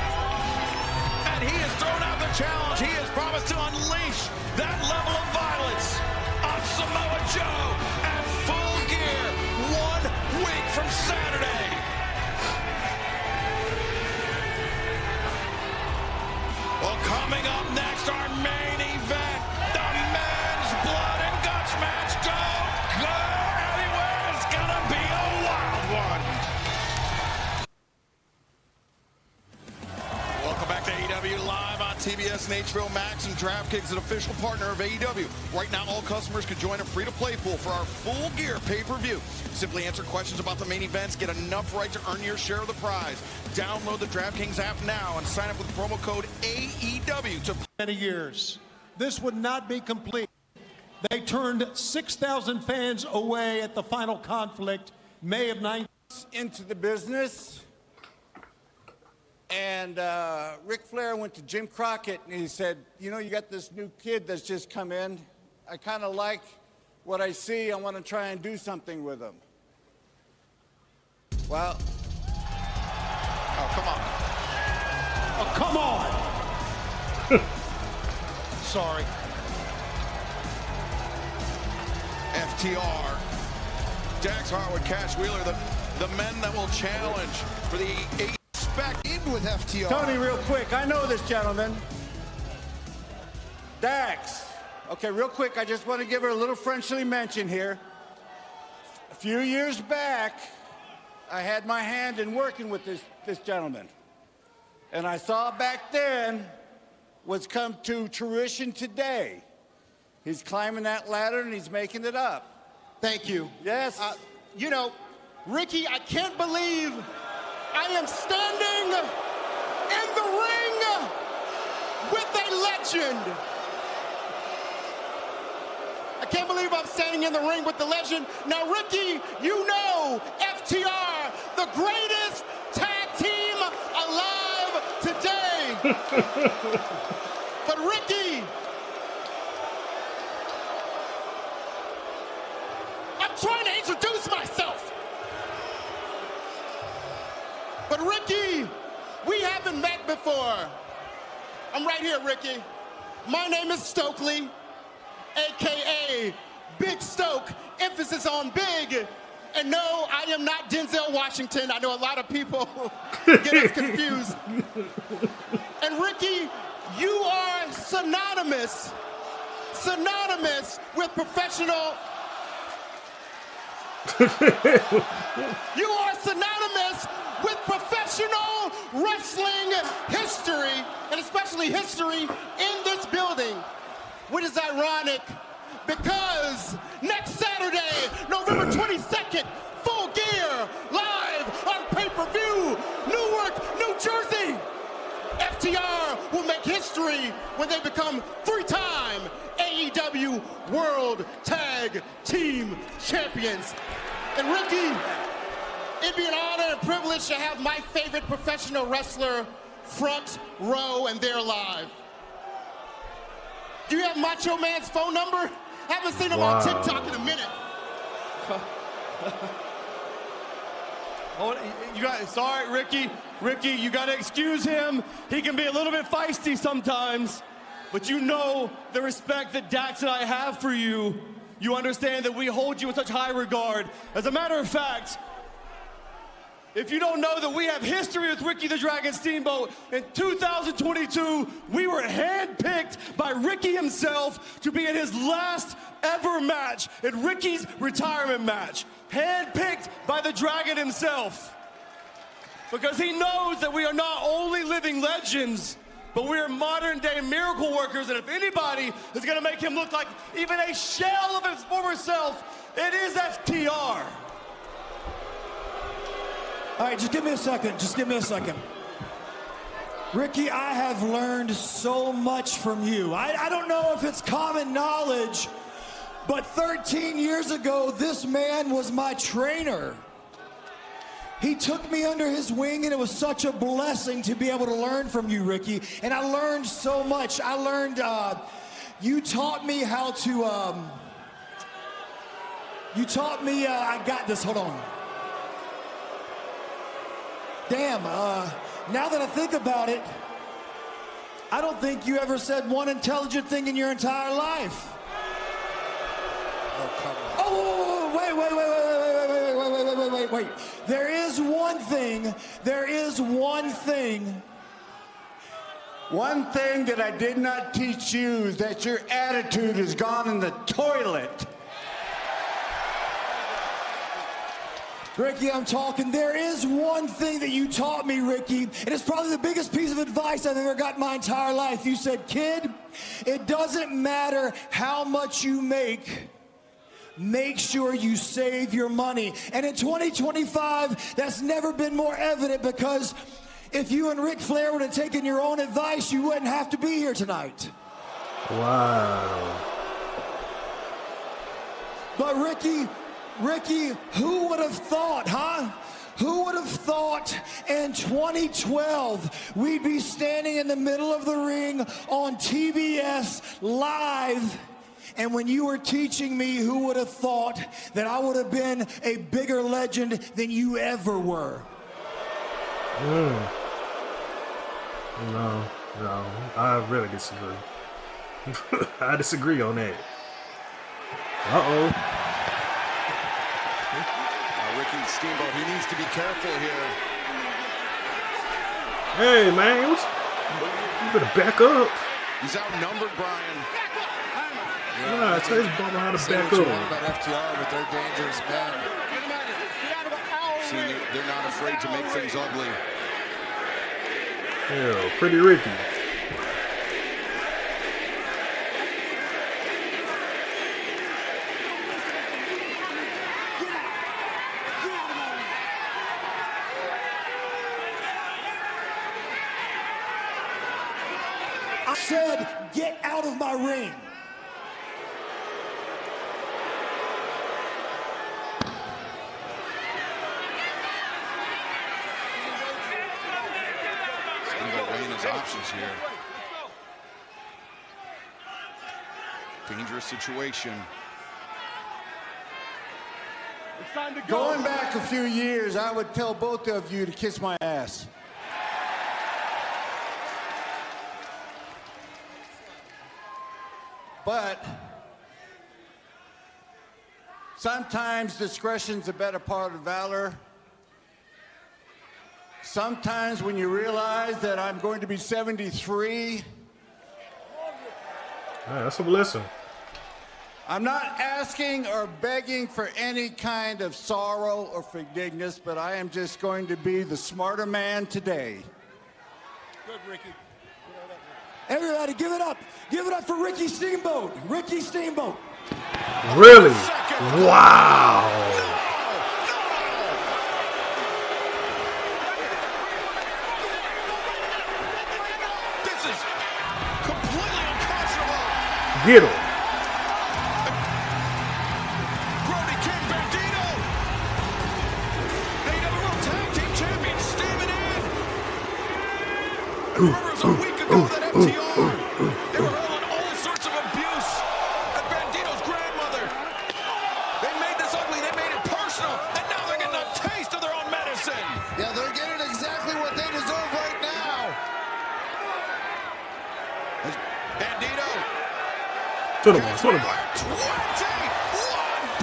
And he has thrown out the challenge. He has promised to unleash that level of violence on Samoa Joe at Full Gear 1 week from Saturday. Well, coming up next, our main event, the men's blood and guts match. Don't go anywhere. It's gonna be a wild one. Welcome back to AEW Live on TBS and HBO Max, and DraftKings, an official partner of AEW. Right now, all customers can join a free-to-play pool for our Full Gear pay-per-view. Simply answer questions about the main events, get enough right to earn your share of the prize. Download the DraftKings app now and sign up with promo code AEW to Many years. This would not be complete. They turned 6,000 fans away at the final conflict, May of 19. Into the business, and Ric Flair went to Jim Crockett and he said, you know, you got this new kid that's just come in. I kind of like what I see. I want to try and do something with him. Well, Oh, come on. Oh, come on! Sorry. FTR, Dax Harwood, Cash Wheeler, the men that will challenge for the Back in with FTR. Tony, real quick, I know this gentleman. Dax. Okay, real quick, I just want to give her a little friendly mention here. A few years back, I had my hand in working with this gentleman. And I saw back then what's come to fruition today. He's climbing that ladder and he's making it up. Thank you. Yes. You know, Ricky, I can't believe I am standing in the ring with a legend. I can't believe I'm standing in the ring with the legend. Now, Ricky, you know FTR, the greatest tag team alive today. But Ricky, I'm trying to introduce myself. But Ricky, we haven't met before. I'm right here, Ricky. My name is Stokely, AKA Big Stoke, emphasis on big. And no, I am not Denzel Washington. I know a lot of people get us confused. And Ricky, you are synonymous with professional. You are synonymous with professional wrestling history, and especially history in this building, which is ironic because next Saturday, November 22nd, Full Gear, live on pay-per-view, Newark, New Jersey. FTR will make history when they become three-time AEW World Tag Team Champions. And Ricky, it'd be an honor and privilege to have my favorite professional wrestler front row and they're live. Do you have Macho Man's phone number? Haven't seen him Wow. on TikTok in a minute. Oh, you got, sorry, Ricky. Ricky, you got to excuse him. He can be a little bit feisty sometimes, but you know the respect that Dax and I have for you. You understand that we hold you in such high regard. As a matter of fact, if you don't know that we have history with Ricky the Dragon Steamboat, in 2022, we were handpicked by Ricky himself to be in his last ever match, in Ricky's retirement match. Handpicked by the Dragon himself. Because he knows that we are not only living legends, but we are modern day miracle workers, and if anybody is gonna make him look like even a shell of his former self, it is FTR. All right, just give me a second. Just give me a second. Ricky, I have learned so much from you. I don't know if it's common knowledge, but 13 years ago, this man was my trainer. He took me under his wing, and it was such a blessing to be able to learn from you, Ricky. And I learned so much. I learned, you taught me how to, I got this, hold on. Damn, now that I think about it, I don't think you ever said one intelligent thing in your entire life. Oh, come on. Oh, wait. There is one thing. One thing that I did not teach you is that your attitude has gone in the toilet. Ricky, I'm talking. There is one thing that you taught me, Ricky, and it's probably the biggest piece of advice I've ever got in my entire life. You said, kid, it doesn't matter how much you make sure you save your money. And in 2025, that's never been more evident, because if you and Ric Flair would have taken your own advice, you wouldn't have to be here tonight. Wow. But Ricky, who would have thought, huh? Who would have thought in 2012 we'd be standing in the middle of the ring on TBS live? And when you were teaching me, who would have thought that I would have been a bigger legend than you ever were? No, I really disagree. I disagree on that. Uh-oh. Ricky Steamboat, he needs to be careful here. Hey, man, you better back up. He's outnumbered, Brian. Yeah, tell his bummer how to Say back what you up. want about FTR, but they're dangerous men. See, they're not afraid to make things ugly. Yeah, Pretty Ricky. I said, get out of my ring. Steamboat weighing his options here. Dangerous situation. Going back a few years, I would tell both of you to kiss my ass. But sometimes discretion's a better part of valor. Sometimes when you realize that I'm going to be 73, Yeah, that's a blessing. I'm not asking or begging for any kind of sorrow or forgiveness, but I am just going to be the smarter man today. Good, Ricky. Everybody, give it up. Give it up for Ricky Steamboat. Ricky Steamboat. Really? Wow. This is completely unconscionable. Get him. Brody King Bandito. AWO Tag Team Champions steaming in. And rumors a week ago that FTR, they were hurling all sorts of abuse at Bandito's grand Bandito. To the wall, to the wall. 21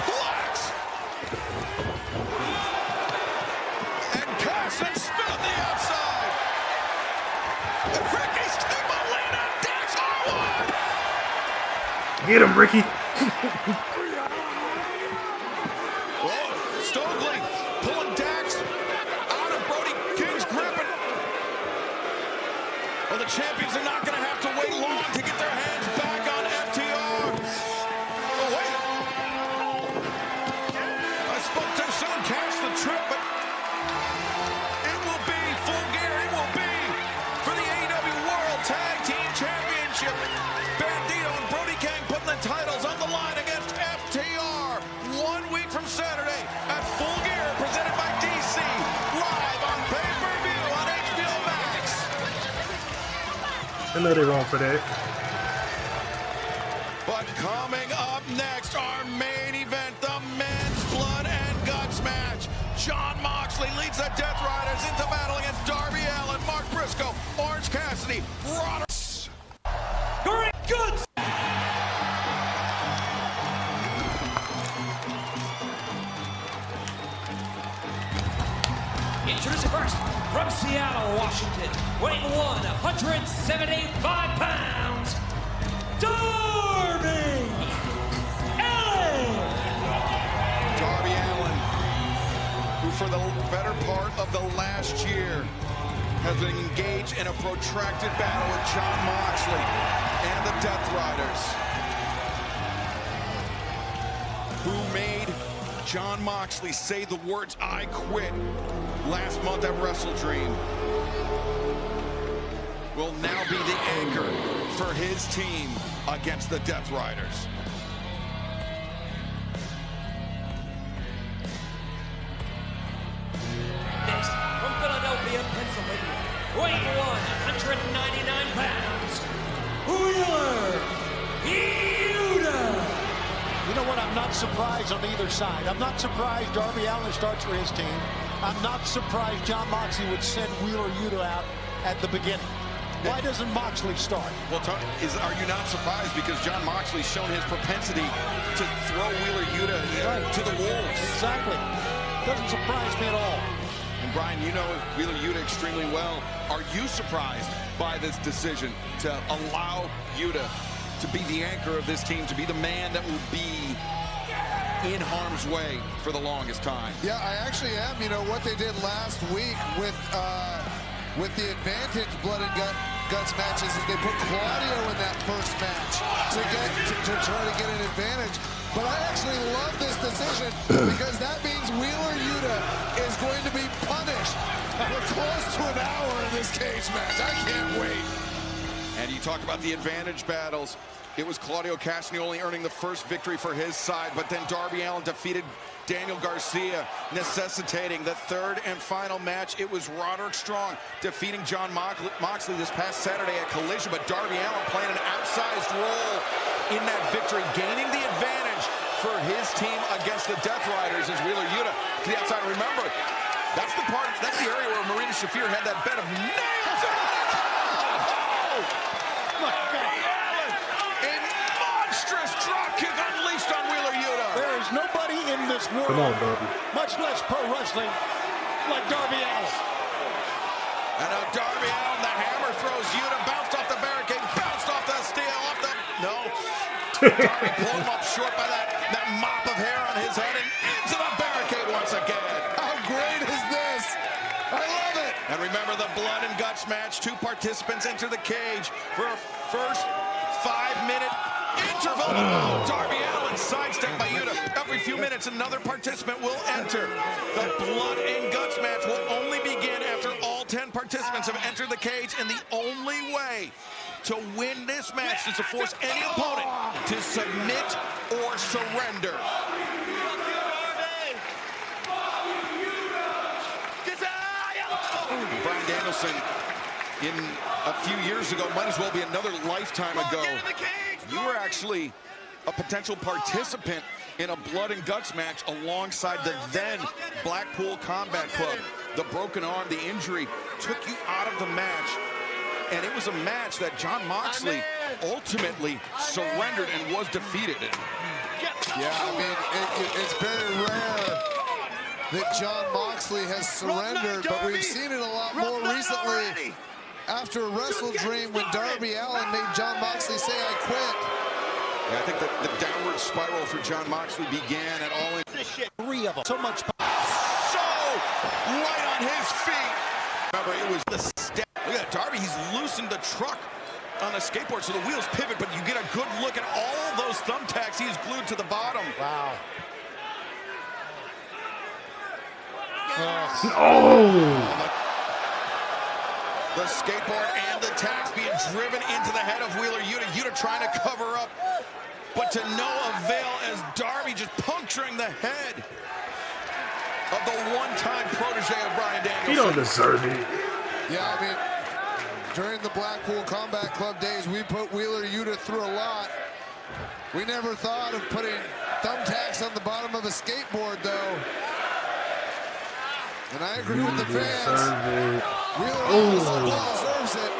plex. And Carson spin on the outside. And Ricky Stimolina, Dax Harwood. Get him, Ricky. Stokely pulling Dax out of Brody King's grip. Well, the champions are not going to have to wait long to get their hands back on FTR. Oh, wait. I spoke too soon, catch the trip, but it will be Full Gear. It will be for the AEW World Tag Team Championship. Bandito and Brody King putting the titles on the line against FTR 1 week from Saturday at Full Gear, presented by DC, live on pay-per-view on HBO Max. I know they're wrong for that. But coming up next, our main event, the men's blood and guts match. Jon Moxley leads the Death Riders into battle against Darby Allin, Mark Briscoe, Orange Cassidy, Roderick. Great goods. Introducing first, from Seattle, Washington, weighing 175 pounds, Darby Allin. Darby Allin, who for the better part of the last year has been engaged in a protracted battle with Jon Moxley and the Death Riders, who made Jon Moxley say the words "I quit" last month at Wrestle Dream, will now be the anchor for his team against the Death Riders. Next, from Philadelphia, Pennsylvania, weighing 199 pounds, Wheeler Yuta. You know what? I'm not surprised on either side. I'm not surprised Darby Allin starts for his team. I'm not surprised Jon Moxley would send Wheeler Yuta out at the beginning. Why doesn't Moxley start? Well, Tony, are you not surprised? Because Jon Moxley's shown his propensity to throw Wheeler Yuta to the wolves. Exactly. Doesn't surprise me at all. And Brian, you know Wheeler Yuta extremely well. Are you surprised by this decision to allow Yuta to be the anchor of this team, to be the man that will be in harm's way for the longest time? Yeah, I actually am. You know, what they did last week with the Advantage Blood and Guts matches is they put Claudio in that first match to try to get an advantage. But I actually love this decision because that means Wheeler Yuta is going to be punished for close to an hour in this cage match. I can't wait. And you talk about the advantage battles. It was Claudio Castagnoli earning the first victory for his side, but then Darby Allin defeated Daniel Garcia, necessitating the third and final match. It was Roderick Strong defeating Jon Moxley this past Saturday at Collision, but Darby Allin playing an outsized role in that victory, gaining the advantage for his team against the Death Riders as Wheeler Yuta to the outside. Remember, that's the area where Marina Shafir had that bed of nails. Kick unleashed on Wheeler Yuta. There is nobody in this world, Come on, Darby, much less pro wrestling, like Darby Allin. And now Darby Allin, the hammer throws Yuta, bounced off the barricade, bounced off the steel, Darby pulled him up short by that mop of hair on his head and into the barricade once again. How great is this? I love it. And remember the blood and guts match. 2 participants enter the cage for a first 5-minute interval. Darby Allin sidestepped by Yuta. Every few minutes, another participant will enter. The blood and guts match will only begin after all 10 participants have entered the cage, and the only way to win this match is to force any opponent to submit or surrender. Bryan Danielson, in a few years ago, might as well be another lifetime ago, you were actually a potential participant in a blood and guts match alongside the then Blackpool Combat Club. The broken arm, the injury, took you out of the match, and it was was a match that Jon Moxley ultimately surrendered and was defeated in. Yeah, I mean, it's very rare that Jon Moxley has surrendered, but we've seen it a lot more recently. After Wrestle Dream, when Darby Allin made Jon Moxley say, "I quit." Yeah, I think that the downward spiral for Jon Moxley began at All In. 3 of them. So much power. So right on his feet. Remember, it was the step. Look at that, Darby. He's loosened the truck on the skateboard, so the wheels pivot, but you get a good look at all those thumbtacks he's glued to the bottom. Wow. Oh! The skateboard and the tacks being driven into the head of Wheeler Yuta. Yuta trying to cover up, but to no avail as Darby just puncturing the head of the one-time protege of Bryan Danielson. He don't deserve it. Yeah, I mean, during the Blackpool Combat Club days, we put Wheeler Yuta through a lot. We never thought of putting thumbtacks on the bottom of a skateboard, though. And I agree with the fans. Wheeler Yuta deserves it.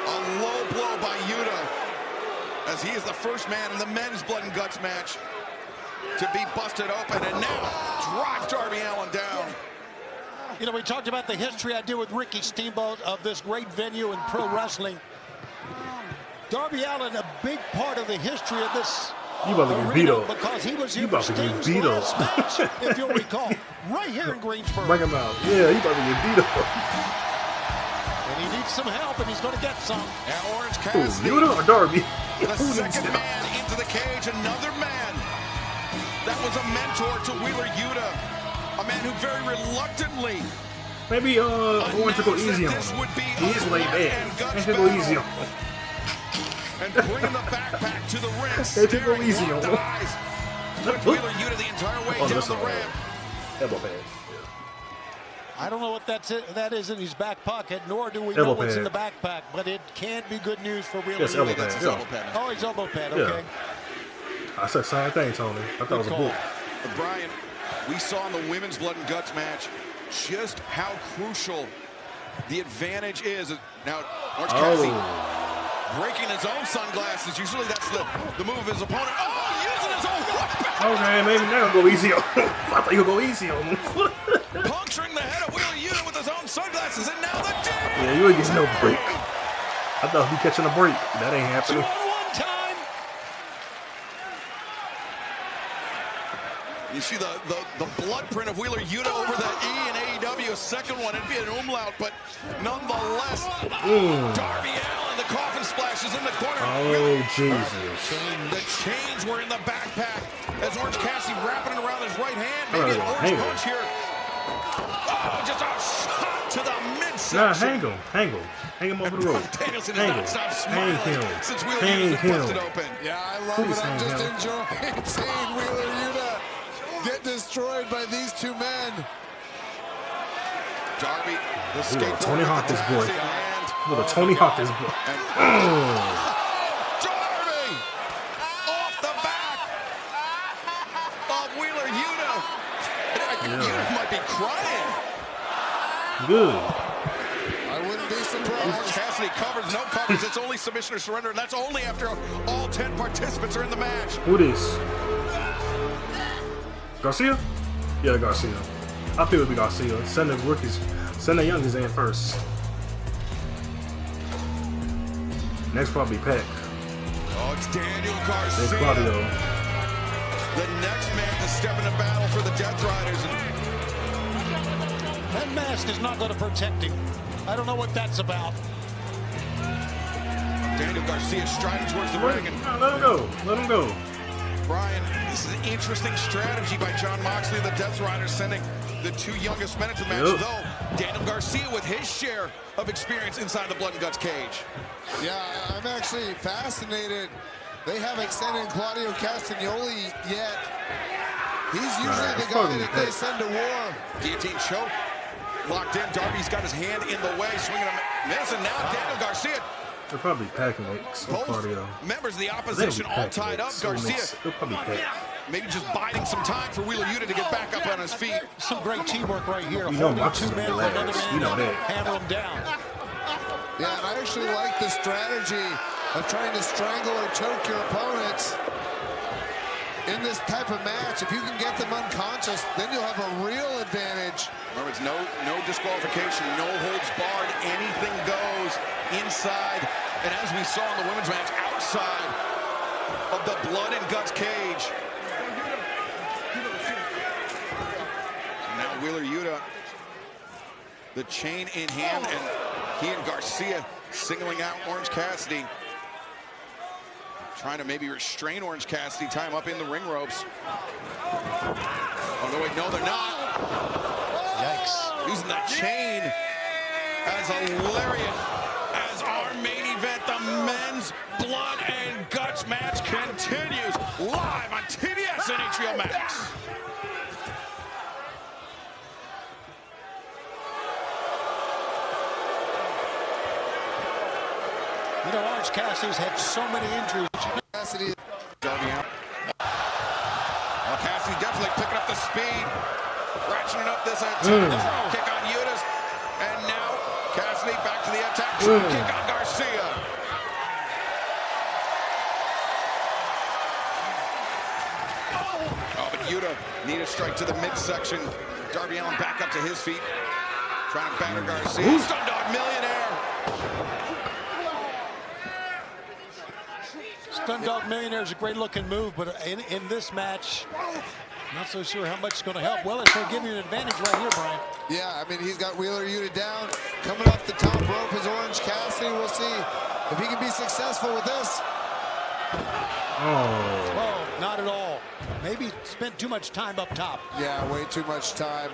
A low blow by Yuta, as he is the first man in the men's blood and guts match to be busted open, and now drives Darby Allin down. You know, we talked about the history I did with Ricky Steamboat of this great venue in pro wrestling. Darby Allin, a big part of the history of this You about to get beat arena up. because he was You here for about to get Sting's beat up. last match, if you'll recall, right here in Greensboro. Bring him out. Yeah, he about to get beat up. And he needs some help, and he's going to get some. Now Orange Who, Cassidy, Yuta or Darby? the Who needs second it? man into the cage, another man that was a mentor to Wheeler Yuta, a man who very reluctantly Maybe I want to go easy on this him. would be He is laid back. I should go easy on him. and bringing the backpack to the ring. They should go staring easy locked on him. eyes with Wheeler Yuta the entire way Oh, down that's the all right. ramp. Elbow pad. I don't know what that is in his back pocket, nor do we Elbow know what's pad. in the backpack, but it can't be good news for Wheeler Yes, elbow Yuta. pad. Yeah. Oh, his elbow pad, Yeah. okay. I said same thing, Tony. I thought it was a book. But Brian, we saw in the women's blood and guts match just how crucial the advantage is. Now, Orange Cassidy breaking his own sunglasses. Usually that's the move of his opponent. Oh, using his own weapon. Okay, maybe now go easy on him. I thought you would go easy on him. Puncturing the head of Wheeler Yuta with his own sunglasses, and now the D. Yeah, you ain't getting no break. I thought he'd be catching a break. That ain't happening. One time. You see the blood print of Wheeler Yuta over the E in AEW. A second one, it'd be an umlaut, but nonetheless, Darby Allin, the coffin splashes in the corner. Oh, Jesus. The chains were in the backpack as Orange Cassidy wrapping it around his right hand. Maybe an hang orange on. punch here. Oh, just a shot to the Nah, midsection. hang him. Hang him. Hang him over the rope. Danielson Hang has not him. stopped Hang smiling him. since Wheeler Hang Yuta busted him. open. Yeah, I love Please it. I'm hang just him. enjoying seeing Wheeler Yuta get destroyed by these two men. Darby, the Ooh, skateboard Tony with Hawk the this tabs boy. in hand. With a Tony Hawk this boy. Darby off the back of Wheeler Yuta. And I think Yuta might be crying. Good. I wouldn't be Orange surprised. Cassidy covers, no covers. It's only submission or surrender, and that's only after all 10 participants are in the match. Who this? Garcia? Yeah, Garcia. I feel it'd be Garcia. Send the rookies. Send the youngest in first. Next probably Pac. Oh, it's Daniel Next Garcia, Claudio. the next man to step into battle for the Death Riders. That mask is not going to protect him. I don't know what that's about. Daniel Garcia striding towards the ring, and Let him go. Let him go. Brian, this is an interesting strategy by Jon Moxley, the Death Riders, sending the two youngest men into the match, Yep. though Daniel Garcia with his share of experience inside the Blood and Guts cage. Yeah, I'm actually fascinated. They haven't sent in Claudio Castagnoli yet. He's usually Right, the it's guy probably that they Pac. send to war. Guillotine choke, locked in. Darby's got his hand in the way, swinging a miss, and now Daniel Garcia. They're probably packing it. So Both Claudio. members of the They'll be opposition all packing tied it. up. So Garcia they'll probably pack. maybe just biding some time for Wheeler Yuta to get back up on his feet. Some great teamwork right here. You know Holding Moxley's two men gonna for another last. man You know to that. hammer him down. Yeah, and I actually like the strategy of trying to strangle or choke your opponents in this type of match. If you can get them unconscious, then you'll have a real advantage. Remember, it's no disqualification, no holds barred, anything goes inside. And as we saw in the women's match, outside of the blood and guts cage. Now Wheeler Yuta, the chain in hand, and he and Garcia singling out Orange Cassidy. Trying to maybe restrain Orange Cassidy, tie him up in the ring ropes. Oh, no, wait, no, they're not. Yikes. Using that chain as a lariat as our main event, the men's blood and guts match continues live on TBS and HBO Max. You know, Orange Cassidy's had so many injuries. Cassidy. Darby out. Well, Cassidy definitely picking up the speed. Ratcheting up this attack. Kick on Yutas. And now Cassidy back to the attack. Kick on Garcia. Oh, but Yuta need a strike to the midsection. Darby Allin back up to his feet. Trying to batter Garcia. Stun-Dog Millionaire. Stun-Dog Millionaire is a great-looking move, but in this match, not so sure how much it's going to help. Well, it's going to give you an advantage right here, Brian. Yeah, I mean, he's got Wheeler Yuta down. Coming off the top rope is Orange Cassidy. We'll see if he can be successful with this. Oh, not at all. Maybe spent too much time up top. Yeah, way too much time.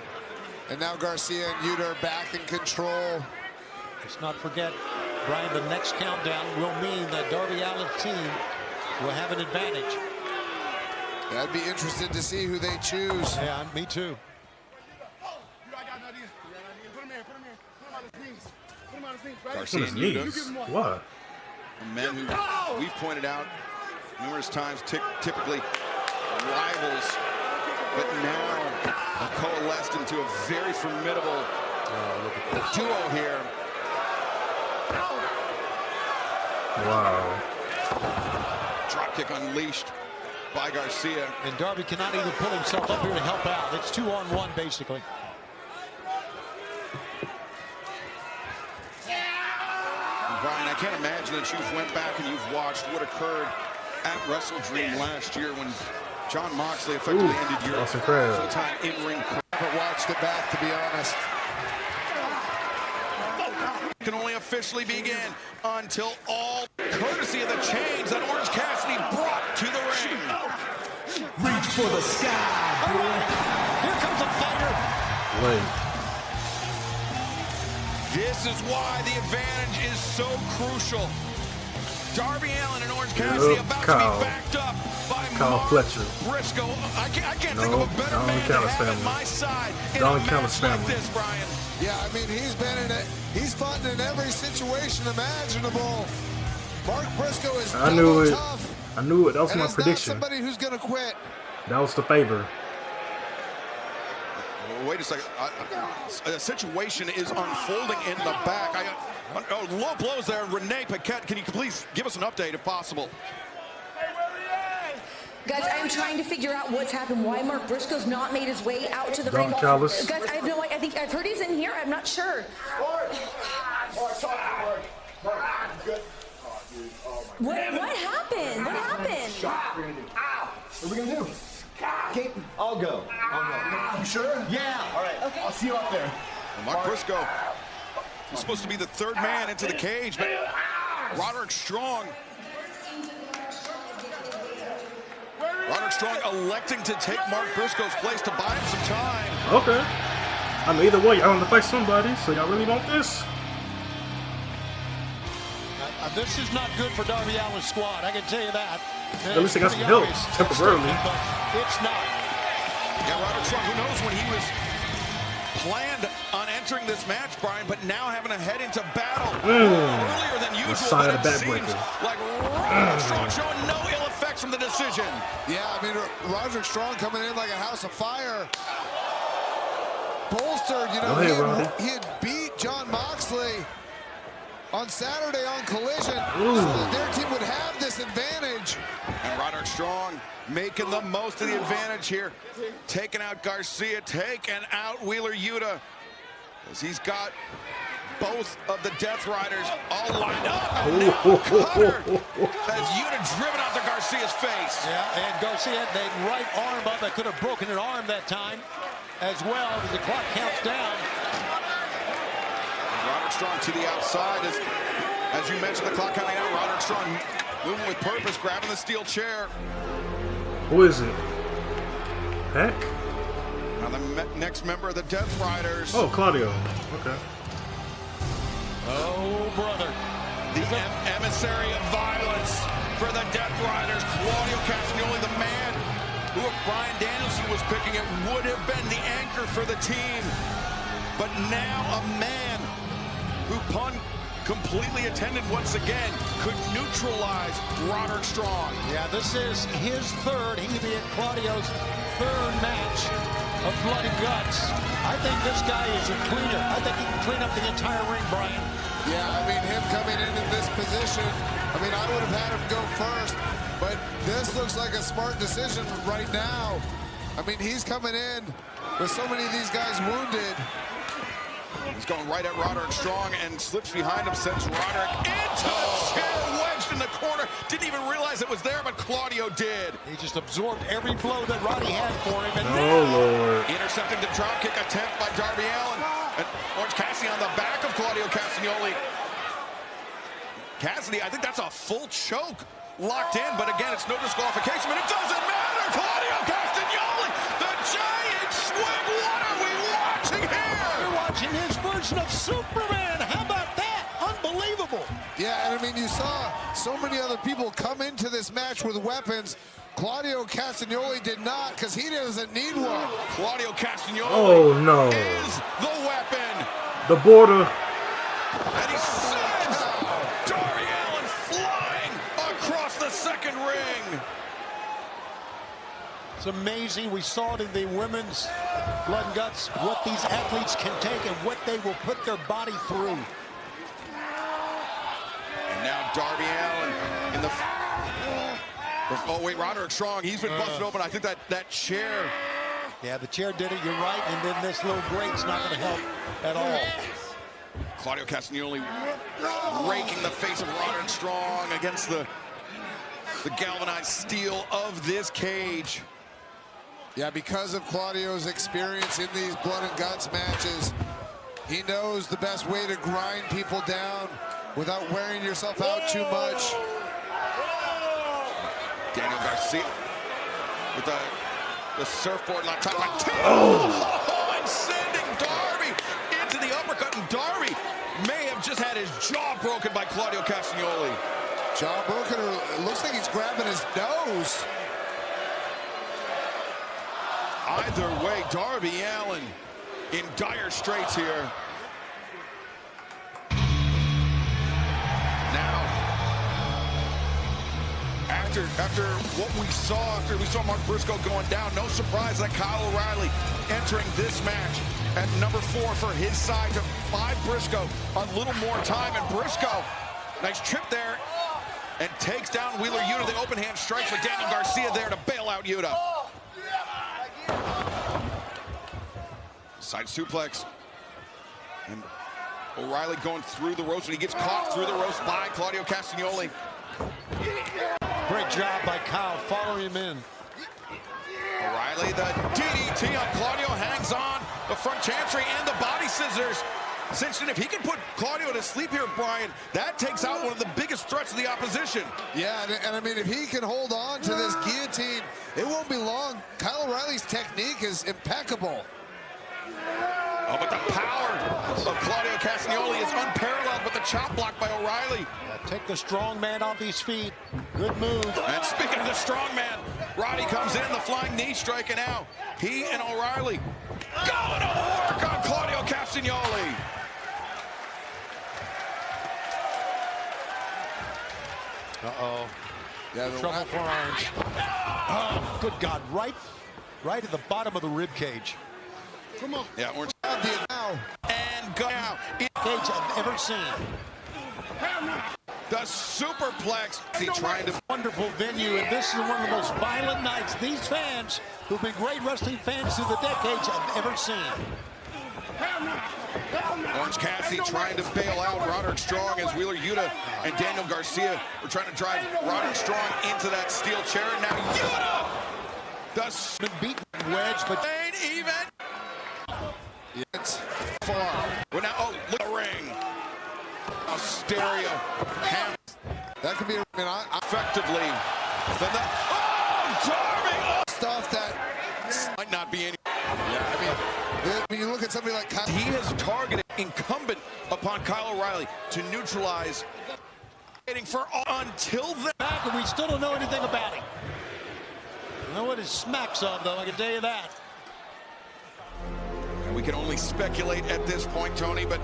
And now Garcia and Yuta are back in control. Let's not forget, Brian, the next countdown will mean that Darby Allin's team will have an advantage. Yeah, I'd be interested to see who they choose. Yeah, me too. Garcia and Yuta. What? Men who we've pointed out numerous times, typically rivals, but now have coalesced into a very formidable duo here. Wow. Drop kick unleashed by Garcia. And Darby cannot even pull himself up here to help out. It's 2-on-1, basically. And Brian, I can't imagine that you've went back and you've watched what occurred at WrestleDream last year when Jon Moxley effectively ended your full-time in-ring career. But watched it back, to be honest. Can only officially begin until all courtesy of the chains that Orange Cassidy brought to the ring. Reach for the sky, boy. Here comes a fighter. Wait. This is why the advantage is so crucial. Darby Allin and Orange Cassidy about to be backed up by Mark Briscoe. I can't think of a better man to have at my side in a match like this, Brian. Yeah, I mean, he's been in it. He's fought in every situation imaginable. Mark Briscoe is I knew it. tough. I knew it. That was and my it's prediction. Not somebody who's going to quit. That was the favor. Wait a second. A situation is unfolding in the back. Low blows there. Renee Paquette, can you please give us an update if possible? Guys, I'm trying to figure out what's happened. Why Mark Briscoe's not made his way out to the ring. Callis. Guys, I have no idea. I think I've heard he's in here. I'm not sure. What happened? What happened? What are we gonna do? I'll go. You sure? Yeah. All right. Okay. I'll see you up there. Mark Briscoe is supposed to be the third man into the cage, but Roderick Strong electing to take Mark Briscoe's place to buy him some time. Okay. I mean, either way, y'all want to fight somebody, so y'all really want this? This is not good for Darby Allin's squad, I can tell you that. At least they got some help, temporarily. It's not. Yeah, Roderick Strong, who knows when he was planned on entering this match, Brian, but now having to head into battle earlier than usual. Side of the It seems backbreaker. like Roderick Strong showing no ill effects from the decision. Yeah, I mean, Roderick Strong coming in like a house of fire. Bolstered, you know, Go ahead, he had beat Jon Moxley on Saturday on Collision so that their team would have this advantage. And Roderick Strong making the most of the advantage here. Taking out Garcia, taking out Wheeler Yuta. As he's got both of the Death Riders all lined up. And now Cutter as Yuta driven out to Garcia's face. Yeah, and Garcia had that right arm up. That could have broken an arm that time as well as the clock counts down. Roderick Strong to the outside. As you mentioned, the clock counting out. Roderick Strong moving with purpose, grabbing the steel chair. Who is it? Heck? Now the next member of the Death Riders. Oh, Claudio. Okay. Oh, brother. The emissary of violence for the Death Riders, Claudio Castagnoli, the man who, if Bryan Danielson was picking it, would have been the anchor for the team. But now a man who, pun completely attended once again, could neutralize Roderick Strong. Yeah, this is his third, he being Claudio's third match of Blood and Guts. I think this guy is a cleaner. I think he can clean up the entire ring, Brian. Yeah, I mean, him coming into this position, I mean, I would have had him go first, but this looks like a smart decision right now. I mean, he's coming in with so many of these guys wounded. He's going right at Roderick Strong and slips behind him, sends Roderick into the chair, wedged in the corner. Didn't even realize it was there, but Claudio did. He just absorbed every blow that Roddy had for him. And Oh, Lord. Intercepting the dropkick attempt by Darby Allin. And Orange Cassidy on the back of Claudio Castagnoli. Cassidy, I think that's a full choke locked in, but again, it's no disqualification, but it doesn't matter. Claudio Castagnoli, the giant swing. What are we watching here? You're watching his version of Superman. How about that? Unbelievable. Yeah, and I mean, you saw so many other people come into this match with weapons. Claudio Castagnoli did not, because he doesn't need one. Claudio Castagnoli Oh, no. is the weapon. The border. And he sends Darby Allin flying across the second ring. It's amazing. We saw it in the women's Blood and Guts, what these athletes can take and what they will put their body through. And now Darby Allin in the... Oh, wait, Roderick Strong, he's been busted open. I think that chair... Yeah, the chair did it, you're right, and then this little grate's not going to help at all. Claudio Castagnoli raking the face of Roderick Strong against the galvanized steel of this cage. Yeah, because of Claudio's experience in these Blood and Guts matches, he knows the best way to grind people down without wearing yourself out too much. Daniel Garcia with the surfboard on top of and sending Darby into the uppercut, and Darby may have just had his jaw broken by Claudio Castagnoli. Jaw broken, or it looks like he's grabbing his nose. Either way, Darby Allin in dire straits here. Now, after what we saw, after we saw Mark Briscoe going down, no surprise that Kyle O'Reilly entering this match at number 4 for his side to 5 Briscoe. A little more time, and Briscoe, nice trip there, and takes down Wheeler Yuta. The open hand strikes with Daniel Garcia there to bail out Yuta. Side suplex. And O'Reilly going through the ropes, and he gets caught through the ropes by Claudio Castagnoli. Great job by Kyle following him in. O'Reilly, the DDT on Claudio, hangs on. The front chantry and the body scissors. Cinched in. If he can put Claudio to sleep here, Brian, that takes out one of the biggest threats of the opposition. Yeah, and I mean, if he can hold on to this guillotine, it won't be long. Kyle O'Reilly's technique is impeccable. Oh, but the power of Claudio Castagnoli is unparalleled with the chop block by O'Reilly. Yeah, take the strong man off his feet. Good move. And speaking of the strong man, Roddy comes in, the flying knee strike, and now he and O'Reilly going to work on Claudio Castagnoli. Uh-oh. Yeah, the trouble for Orange. Oh, good God, right at the bottom of the rib cage. Come on. Yeah, Orange. Now. And go now. Cage I've ever seen. The superplex. He trying to. Wonderful venue, and this is one of the most violent nights these fans, who've been great wrestling fans through the decades, have ever seen. Orange Cassidy trying to bail out Roderick Strong as Wheeler Yuta and Daniel Garcia were trying to drive Roderick Strong into that steel chair. And now Yuta does beaten wedge, but main event. It's Far. We're now, oh, look at the ring. Hysteria. That could be, I mean, effectively. Then the, oh, Darby! stuff that Might not be any. Yeah, I mean, when you look at somebody like Kyle, he has targeted incumbent upon Kyle O'Reilly to neutralize. Waiting for until then. back, and we still don't know anything about him. You know what it smacks of, though, I can tell you that. We can only speculate at this point, Tony, but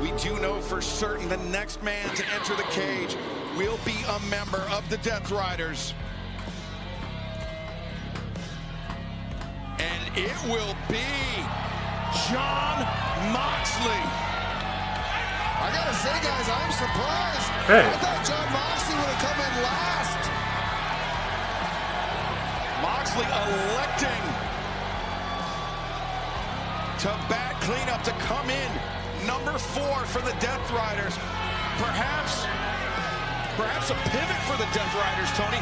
we do know for certain the next man to enter the cage will be a member of the Death Riders. And it will be Jon Moxley. I gotta say, guys, I'm surprised. Hey. I thought Jon Moxley would have come in last. Moxley electing to bat cleanup to come in number 4 for the Death Riders. Perhaps a pivot for the Death Riders, Tony.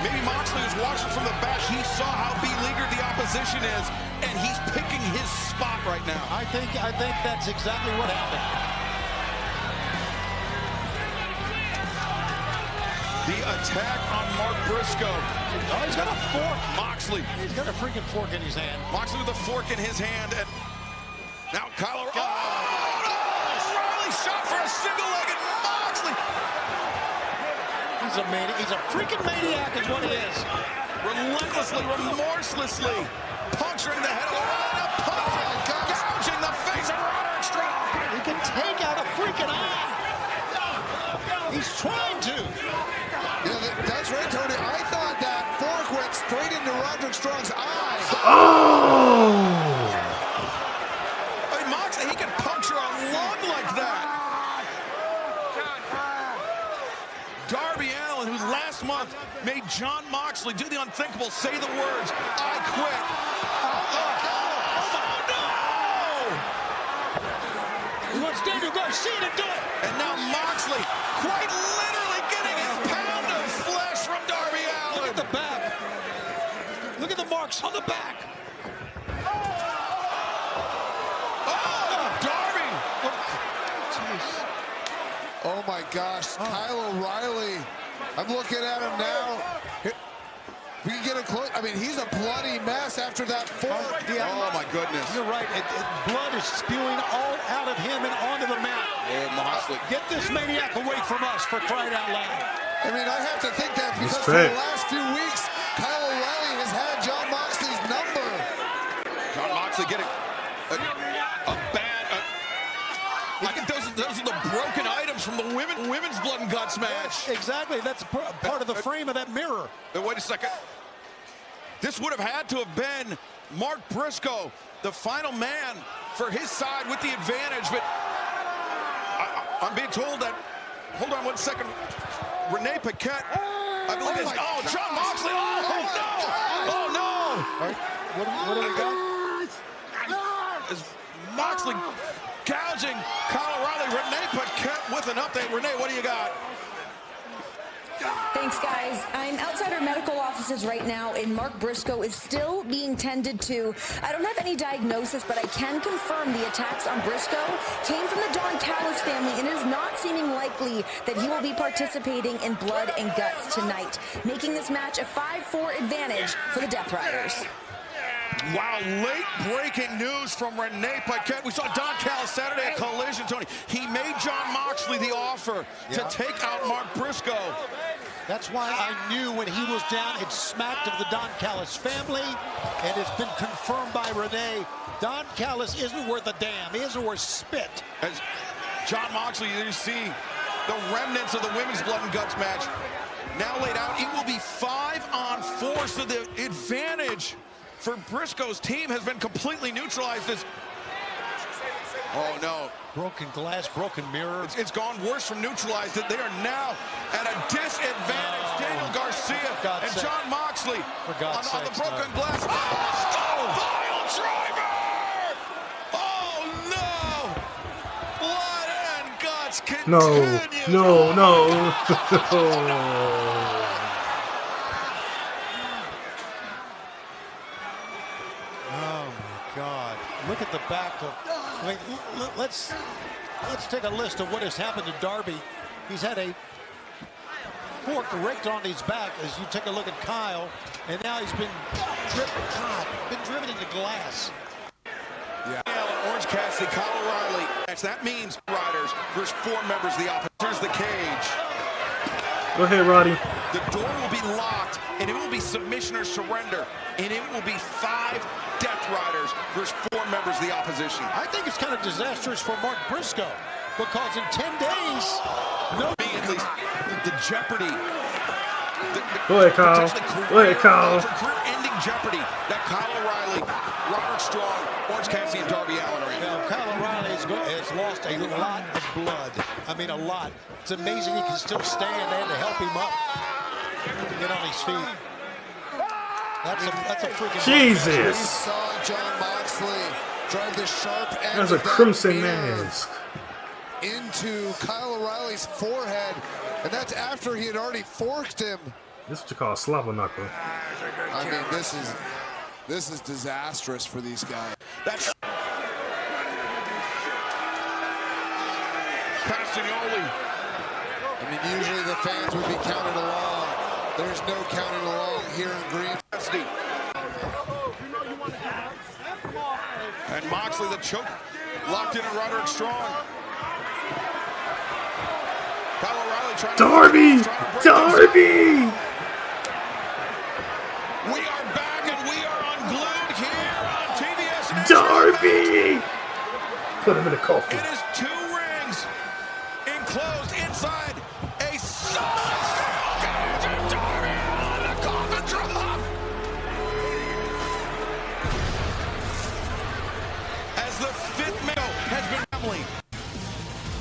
Maybe Moxley was watching from the back. He saw how beleaguered the opposition is, and he's picking his spot right now. I think that's exactly what happened. The attack on Mark Briscoe. Oh, he's got a fork. Moxley. He's got a freaking fork in his hand. Moxley with a fork in his hand, and now Kyle O'Reilly. Oh, O'Reilly shot for a single-legged Moxley. He's a maniac. He's a freaking maniac is what he is. Relentlessly, remorselessly puncturing the head of O'Reilly, gouging the face of Roderick Strong. He can take out a freaking eye. He's trying to. Yeah, that's right, Tony. I thought that fork went straight into Roderick Strong's eye. Oh! I mean, Moxley, he can puncture a lung like that. Darby Allin, who last month made Jon Moxley do the unthinkable, say the words, I quit. He wants Daniel Garcia to do it. And now Moxley, quite literally getting his pound of flesh from Darby Allin. Look at the back. Look at the marks on the back. Oh, Darby. Oh my gosh, Kyle O'Reilly. I'm looking at him now. We can get a close. I mean, he's a bloody mess after that fork. Oh my goodness. You're right. Blood is spewing all out of him and onto the mat. Oh, Moxley. Get this maniac away from us, for crying out loud. I mean, I have to think that because for the last few weeks, Kyle O'Reilly has had Jon Moxley's number. Jon Moxley getting a bad. I think those are the broken items from the women's blood and guts match. Exactly. That's part of the frame of that mirror. Wait a second. This would have had to have been Mark Briscoe, the final man for his side with the advantage, but I'm being told that, hold on one second, Renee Paquette, I believe is, oh, Jon Moxley, oh no! What do we got? Is Moxley gouging Kyle O'Reilly. Renee Paquette with an update. Renee, what do you got? Thanks, guys. I'm outside our medical offices right now, and Mark Briscoe is still being tended to. I don't have any diagnosis, but I can confirm the attacks on Briscoe came from the Don Callis family, and it is not seeming likely that he will be participating in blood and guts tonight, making this match a 5-4 advantage for the Death Riders. Wow, late breaking news from Renee Paquette. We saw Don Callis Saturday at Collision, Tony. He made Jon Moxley the offer to take out Mark Briscoe. That's why I knew when he was down, it smacked of the Don Callis family, and it's been confirmed by Renee. Don Callis isn't worth a damn. He isn't worth spit. As Jon Moxley, you see the remnants of the women's blood and guts match now laid out. It will be 5-on-4, so the advantage for Briscoe's team has been completely neutralized as Oh, no. Broken glass, broken mirror. It's gone worse from neutralized. They are now at a disadvantage. Daniel Garcia and Jon Moxley on the broken glass. Oh, pile driver! Oh, no! Blood and guts continues. No. Oh my God! Look at the back of. I mean, let's take a list of what has happened to Darby. He's had a fork raked on his back as you take a look at Kyle, and now he's been driven into glass. Yeah. Orange Cassidy, Kyle O'Reilly. That means riders versus 4 members of the opposition. Here's the cage. Go ahead, Roddy. The door will be locked, and it will be submission or surrender, and it will be 5 Death Riders versus 4 members of the opposition. I think it's kind of disastrous for Mark Briscoe, because in 10 days, at least the jeopardy. Go ahead, Kyle. Go ahead, Kyle. Career-ending jeopardy that Kyle O'Reilly, Roderick Strong, Orange Cassidy, and Darby Allin are in. Now, Kyle O'Reilly has lost a lot of blood. I mean, a lot. It's amazing he can still stand. They had to help him up to get on his feet. That's a freaking Jesus. We saw Jon Moxley drive the sharp end That's a of that crimson beard mask into Kyle O'Reilly's forehead, and that's after he had already forked him. This is what you call a slobber knocker. I mean, this is disastrous for these guys. That's Castagnoli. I mean, usually the fans would be counted along. There's no counting along here in Green. And Moxley, the choke, locked in on Roderick Strong. Kyle O'Reilly trying Darby! Darby! We are back and we are unglued here on TBS. Darby! Put him in a coffin. It is 2 rings enclosed inside a solid Darby on the coffin drop. As the 5th male has been family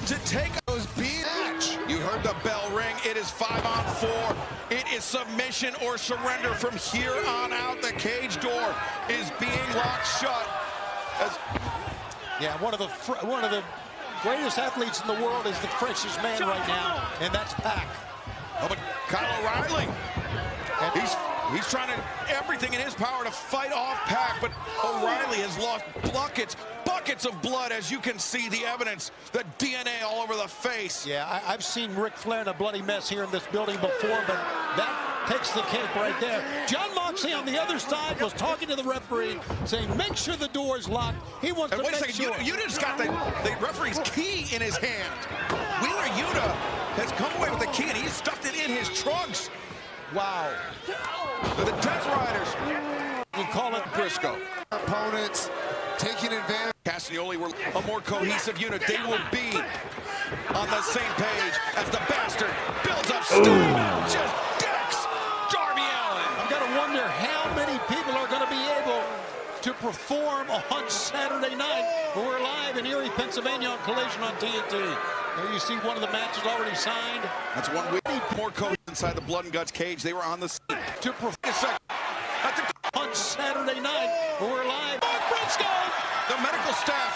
to take those match. You heard the bell ring. It is 5-on-4. It is submission or surrender from here on out. The cage door is being locked shut. Yeah, one of the greatest athletes in the world is the freshest man right now, and that's Pac. Oh, but Kyle O'Reilly, he's trying to everything in his power to fight off Pac, but O'Reilly has lost buckets of blood, as you can see the evidence, the DNA all over the face. Yeah, I've seen Ric Flair in a bloody mess here in this building before, but that takes the cake right there. Jon Moxley on the other side was talking to the referee, saying, make sure the door is locked. He wants to wait make a second, sure. you just got the referee's key in his hand. Wheeler Yuta has come away with the key, and he's stuffed it in his trunks. Wow. The Death Riders. We call it Briscoe. Opponents taking advantage. Castagnoli were a more cohesive unit. They will be on the same page as the bastard builds up steam. Just decks Darby Allin. I've got to wonder how many people are going to be able to perform on Saturday night. We're live in Erie, Pennsylvania on Collision on TNT. There you see one of the matches already signed. That's 1 week. More coach inside the Blood and Guts cage. They were on the scene to perform on Saturday night. We're live. Briscoe. The medical staff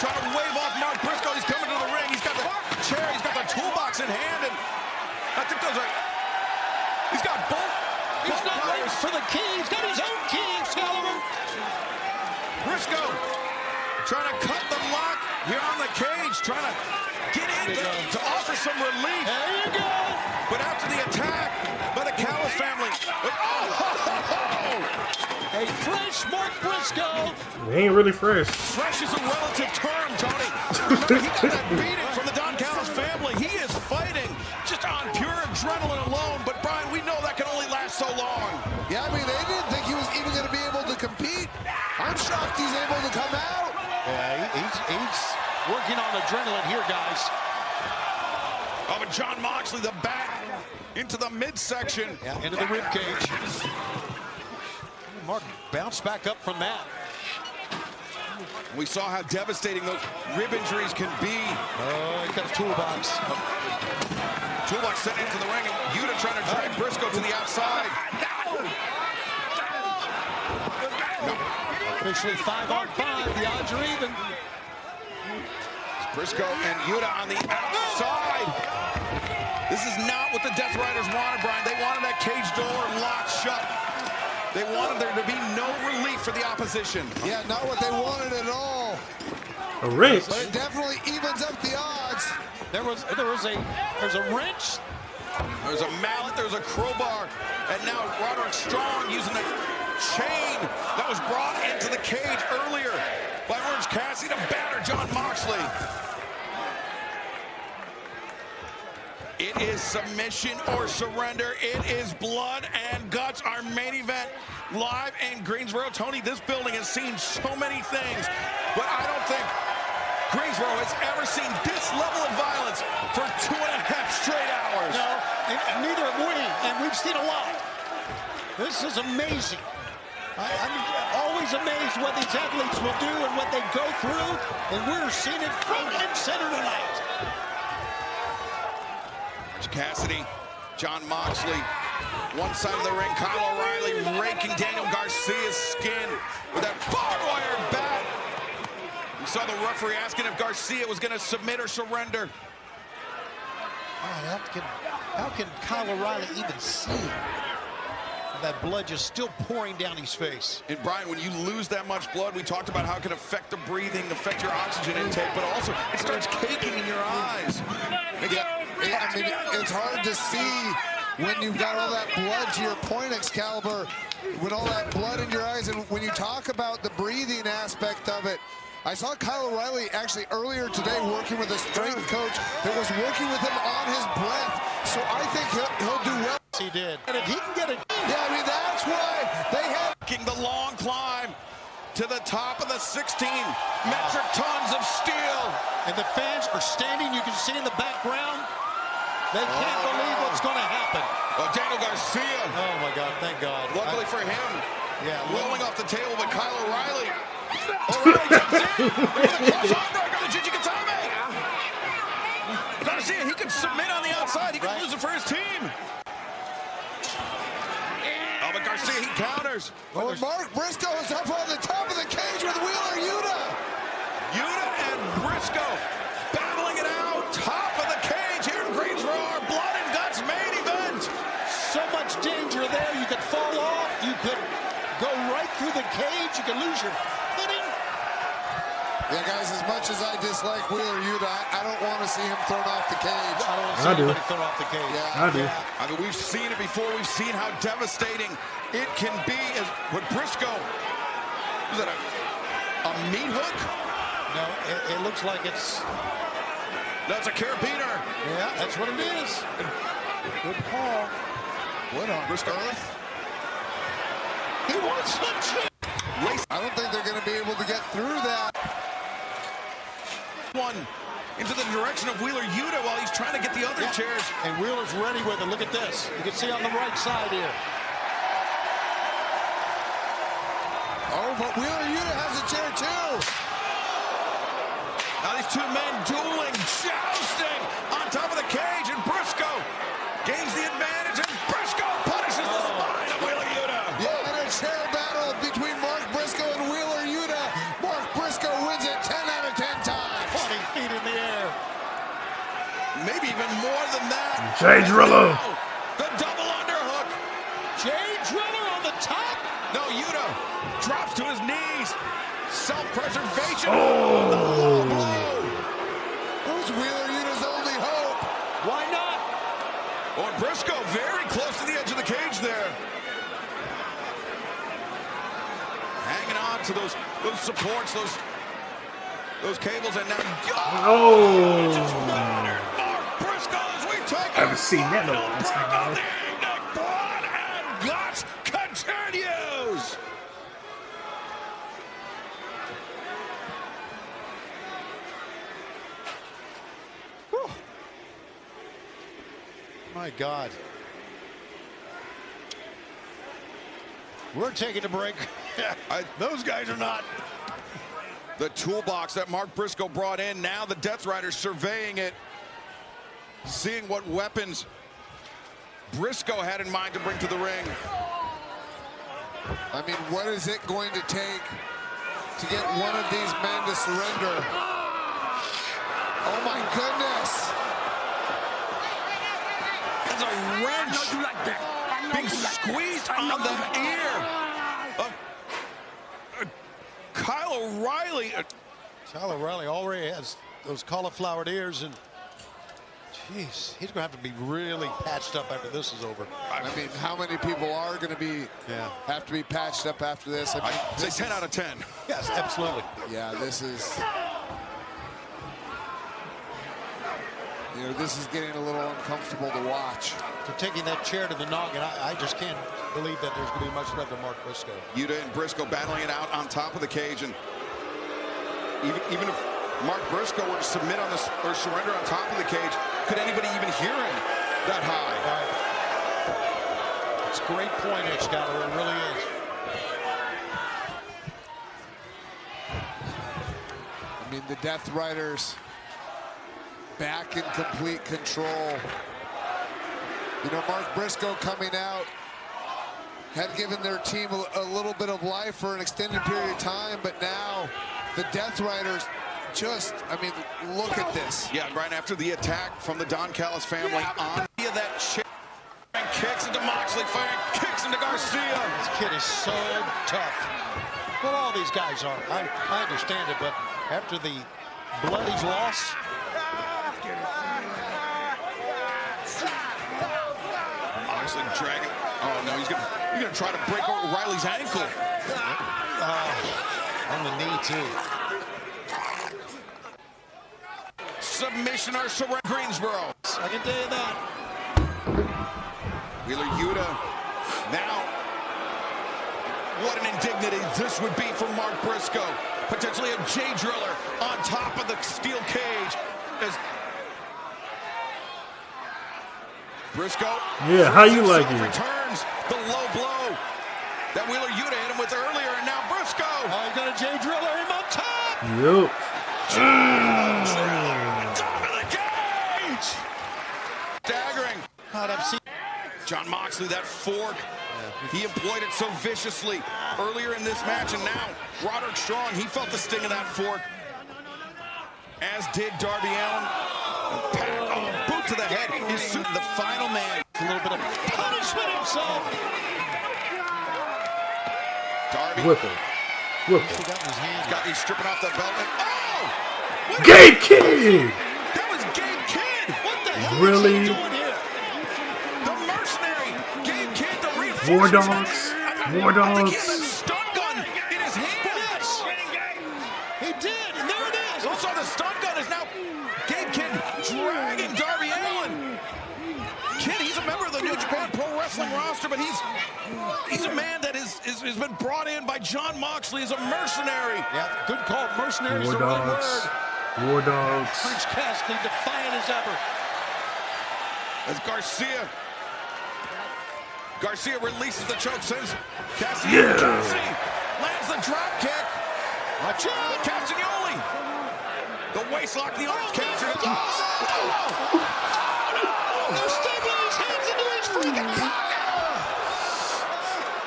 trying to wave off Mark Briscoe. He's coming to the ring. He's got the chair. He's got the toolbox in hand, and I think those are. He's got both. He's not waiting for the key. He's got his own key, Excalibur. Briscoe trying to cut the lock here on the cage, trying to get in to offer some relief. There you go. But after the attack by the Callis family, a fresh Mark Briscoe. He ain't really fresh. Fresh is a relative term, Tony. Remember, he got that beating from the Don Callis family. He is fighting just on pure adrenaline alone. But Brian, we know that can only last so long. Yeah, I mean, they didn't think he was even going to be able to compete. I'm shocked he's able to come out. Yeah, he's working on adrenaline here, guys. Oh, but Jon Moxley, the back into the midsection. Yeah, into the rib cage. Mark bounced back up from that. We saw how devastating those rib injuries can be. Oh, he got a toolbox. Toolbox sent into the ring, and Yuta trying to drag Briscoe to the outside. Officially 5-on-5. The odds are even. Briscoe and Yuta on the outside. This is not what the Death Riders wanted, Brian. They wanted that cage door locked shut. They wanted there to be no relief for the opposition. Yeah, not what they wanted at all. A wrench. But it definitely evens up the odds. There's a wrench. There's a mallet, there's a crowbar, and now Roderick Strong using a chain that was brought into the cage earlier by Orange Cassidy to batter Jon Moxley. It is submission or surrender. It is blood and guts. Our main event live in Greensboro. Tony, this building has seen so many things, but I don't think Greensboro has ever seen this level of violence for 2.5 straight hours. No, and neither have we, and we've seen a lot. This is amazing. I'm always amazed what these athletes will do and what they go through, and we're seeing it front and center tonight. Cassidy, Jon Moxley, one side of the ring, Kyle O'Reilly raking Daniel Garcia's skin with that barbed wire bat. We saw the referee asking if Garcia was going to submit or surrender. Oh, how can Kyle O'Reilly even see that blood just still pouring down his face? And Brian, when you lose that much blood, we talked about how it can affect the breathing, affect your oxygen intake, but also it starts caking in your eyes. I mean, it's hard to see when you've got all that blood, to your point, Excalibur, with all that blood in your eyes. And when you talk about the breathing aspect of it, I saw Kyle O'Reilly actually earlier today working with a strength coach that was working with him on his breath. So I think he'll do well. He did. And if he can get it. Yeah, I mean, that's why they have. The long climb to the top of the 16 metric tons of steel. And the fans are standing. You can see in the background. They can't believe what's going to happen. Oh, Daniel Garcia. Oh, my God. Thank God. Luckily for him. Yeah. Rolling off the table, but Kyle O'Reilly. O'Reilly jumps in. With a close arm drag on the Gigi Gatame. Garcia, he can submit on the outside. He can lose it for his team. Oh, but Garcia, he counters. Oh, Mark Briscoe is up on the top of the cage with Wheeler Yuta. Yuta and Briscoe battling it out. Top of the cage here in Greensboro. Our blood and guts main event. So much danger there. You could fall off. You could go right through the cage. You could lose your footing. Yeah, guys, as much as I dislike Wheeler Yuta, I don't want to see him thrown off the cage. I don't want to see anybody thrown off the cage. Yeah, I do. I mean, we've seen it before. We've seen how devastating it can be. As with Briscoe, was that a meat hook? No, it looks like it's... That's a carabiner. Yeah, that's what it is. Good call. What on Briscoe? earth? He wants the chip. I don't think they're going to be able to get through that. One into the direction of Wheeler Yuta while he's trying to get the other chairs. And Wheeler's ready with it. Look at this. You can see on the right side here. Oh, but Wheeler Yuta has a chair too. Now these two men dueling, jousting on top of the cage, and Briscoe gains the advantage, and Briscoe punishes the spine of Wheeler Yuta. Yeah, and a chair battle between Mark Briscoe and Wheeler Yuta. Mark Briscoe wins it 10 out of 10 times. 20 feet in the air. Maybe even more than that. Jay Driller. The double underhook. Jay Driller on the top. No, Yuta drops to his knees. Self-preservation. Oh. Who's Wheeler Yuta's only hope? Why not? Oh, Briscoe very close to the edge of the cage there. Hanging on to those supports, those cables, and now just battered Mark Briscoe as we take I haven't seen that in a long time. The blood and guts continues. My God. We're taking a break. Those guys are not. the toolbox that Mark Briscoe brought in. Now the Death Riders surveying it, seeing what weapons Briscoe had in mind to bring to the ring. I mean, what is it going to take to get one of these men to surrender? Oh my goodness. That's a wrench being squeezed on the ear of Kyle O'Reilly. Kyle O'Reilly already has those cauliflowered ears, and jeez, he's gonna have to be really patched up after this is over. I mean, how many people are going to have to be patched up after this? I mean, I'd say 10 out of 10. Yes, absolutely. Yeah, this is, you know, this is getting a little uncomfortable to watch. For taking that chair to the noggin, I just can't believe that there's going to be much left of Mark Briscoe. Yuta and Briscoe battling it out on top of the cage, and even if Mark Briscoe were to submit on this or surrender on top of the cage, could anybody even hear him that high? It's a great point, Excalibur. It really is. I mean, the Death Riders back in complete control. You know, Mark Briscoe coming out had given their team a little bit of life for an extended period of time, but now the Death Riders just, I mean, look at this. Yeah, right after the attack from the Don Callis family on that shit. And kicks into Moxley, firing kicks into Garcia. This kid is so tough. Well, all these guys are. I understand it, but after the blood he's lost. Moxley dragging. Oh no, he's gonna try to break O'Reilly's ankle. On the knee too. Submission or surrender, Greensboro. I can tell you that. Wheeler Yuta. Now, what an indignity this would be for Mark Briscoe. Potentially a J driller on top of the steel cage. As Briscoe. Yeah, how you like it? Returns the low blow that Wheeler Yuta hit him with earlier, and now Briscoe. Oh, he got a J driller him on top. Yup. Top of the cage. Staggering. I've seen Jon Moxley, that fork. He employed it so viciously earlier in this match, and now Roderick Strong, he felt the sting of that fork, as did Darby Allin. Boot to the head is the final man. a little bit of punishment himself. Darby. Whip him. Whip him. He's stripping off that belt. And, Gabe Kidd! That was Gabe Kidd! What the hell Really? is he doing here? The mercenary, Gabe Kidd, the reinforcements. War Dogs. War I think he Dogs. had a stun gun in his hands. He did, and there it is. Also, the stun gun is now Gabe Kidd dragging Darby Allin. Kidd, he's a member of the New Japan Pro Wrestling roster, but he's a man that has been brought in by Jon Moxley as a mercenary. Yeah, good call. Mercenary is War the right Dogs. word. War Dogs. French Cassidy defiant as ever. As Garcia releases the choke, sends Cassidy. Yeah. Cassidy lands the drop kick. Watch out, Castagnoli. The waistlock, the arms capture. They're stapling his hands into his freaking pocket.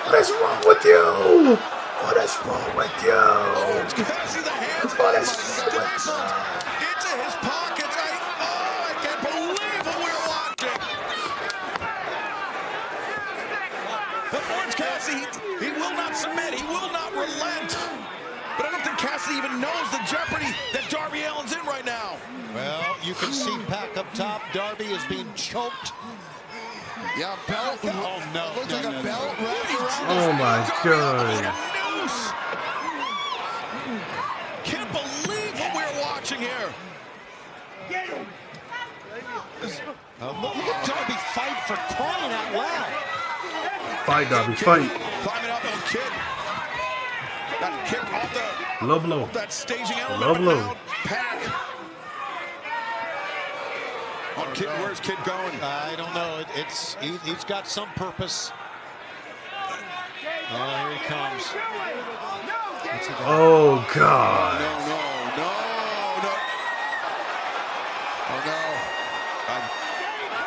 What is wrong with you? What is wrong with you? Cassidy, the hands What is sticks into his pockets. I can't believe what we're watching. But Orange Cassidy, he will not submit. He will not relent. But I don't think Cassidy even knows the jeopardy that Darby Allin's in right now. Well, you can see Pac up top. Darby is being choked. Yeah, belt. Oh, no. Looks like a belt wrapped around. Oh my God. Can't believe what we're watching here. Look at Darby fight for crying out loud. Fight, Darby, fight. Climbing up on Kidd. That kick off the Low blow. that staging element. Low blow. Now Pac. Oh, Kidd, where's Kidd going? I don't know. He's got some purpose. Oh, here he comes. Oh, God. No. Oh, no.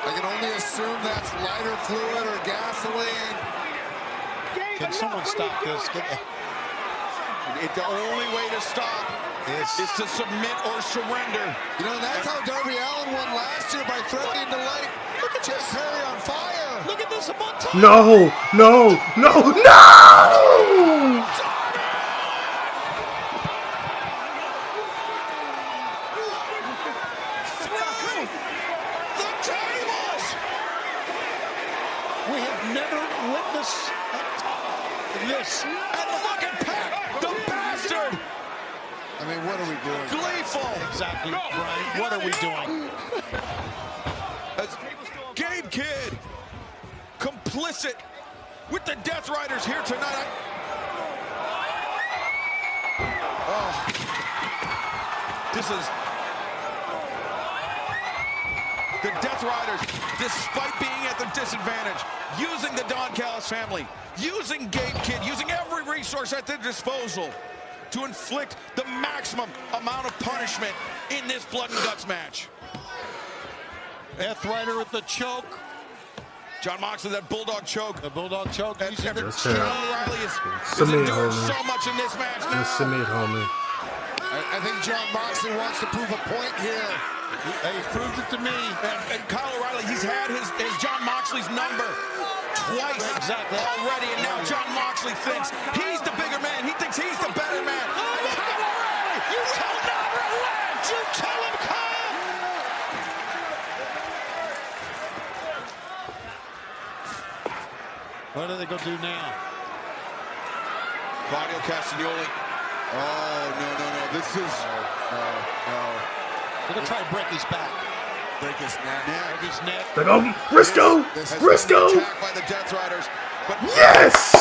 I can only assume that's lighter fluid or gasoline. Can someone stop this? The only way to stop is to submit or surrender. You know, that's how Darby Allin won last year, by threatening to light Jeff Perry on fire. Look at this, Montage. No. We have never witnessed this. And look at Pac, the bastard! I mean, what are we doing? Gleeful! Exactly, Brian. What are we doing? As Gabe Kidd, complicit with the Death Riders here tonight. This is the Death Riders, despite being at the disadvantage, using the Don Callis family, using Gabe Kidd, using every resource at their disposal to inflict the maximum amount of punishment in this blood and guts match. Death Rider with the choke. John Moxley, that bulldog choke. The bulldog choke. And Using the Sean O'Reilly is Submit, enduring homie. so much in this match now. Just submit, homie. I think John Moxley wants to prove a point here. He proved it to me. And Kyle O'Reilly, he's had his John Moxley's number twice already, and now John Moxley thinks he's the bigger man. He thinks he's the better man. Kyle O'Reilly, you tell not relent. You tell him, Kyle. What are they going to do now? Claudio Castagnoli. Oh, no. This is... No. They're going to try to break his back. Break his neck. Break his neck. They go, Briscoe! Briscoe! Attacked by the Death Riders. But Yes!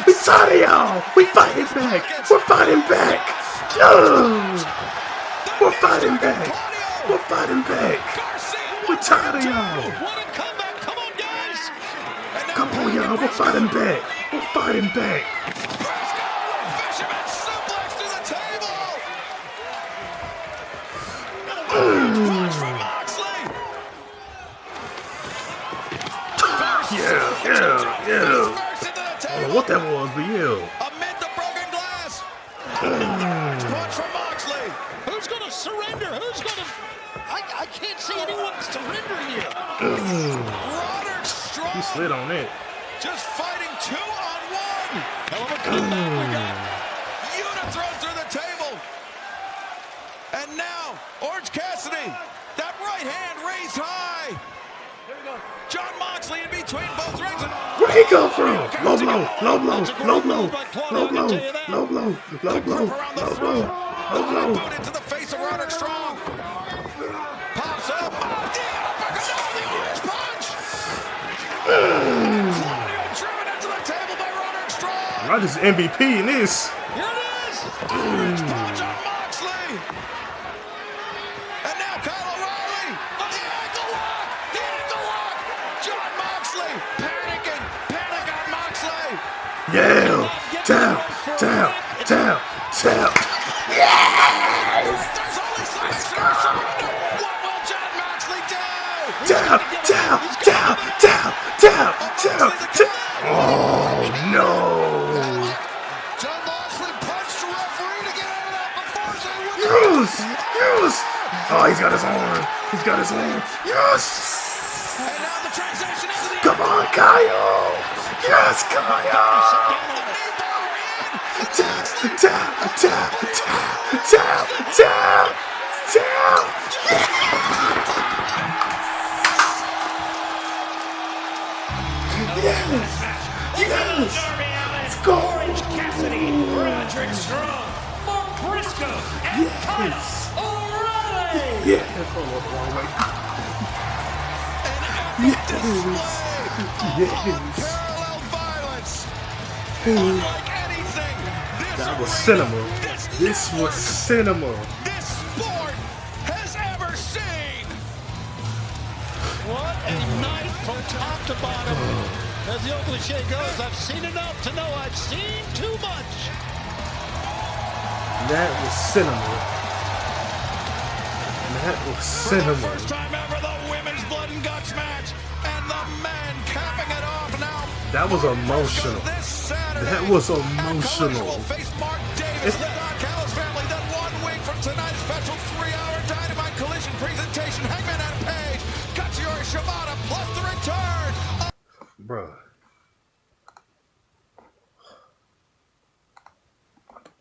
We tired of y'all! We fighting back! We're fighting back! We're fighting back! We're fighting back! We're tired of y'all! What a comeback! Come on, guys! Come on, y'all! We're fighting back! We're fighting back! Fisherman suplex to the table. Punch from Moxley. Yeah. I don't know what that was, but yeah. Amid the broken glass. Large punch from Moxley. Who's going to surrender? Who's going to... I can't see anyone surrendering here. Roderick Strong. He slid on it. Just fighting 2-on-1. Hell of a comeback we got. Unit thrown through the table. And now, Orange Cassidy. That right hand raised high. John Moxley in between both rings. Where'd he come from? Low blow, low blow, low blow, low blow, low blow, low blow, low blow, low blow. Boot into the face of Roderick Strong. Pops up. Oh, the orange punch. Claudio driven into the table by Roderick Strong. Roderick's MVP in this. Here it is. Orange punch on Moxley. And now Kyle O'Reilly. The ankle lock. The ankle lock. John Moxley panicking. Panic on Moxley. Yeah. Tap. Yes. There's only signs for surrender. What will John Moxley do? Down. Oh no. John Moxley punched the referee to get out of that before. Yes. Oh, he's got his arm. Yes. And now the transition into the Come on, Kyle. Yes, Kyle. Yes. Let's go. Orange Cassidy, Roderick Strong, Mark Briscoe, and Kyle O'Reilly. Yes. unparalleled violence. Unlike anything, That was cinema. This was cinema. this sport has ever seen. What a night from top to bottom. As the old cliche goes, I've seen enough to know I've seen too much. That was cinema. That was cinema. First time ever, the women's blood and guts match, and the men capping it off now. That was emotional. That was emotional. Face Mark Davis of the Don Callis family. Then 1 week from tonight's special 3-hour Dynamite Collision presentation. Hangman Adam Page, Katsuyori Shibata, plus the return. Bruh.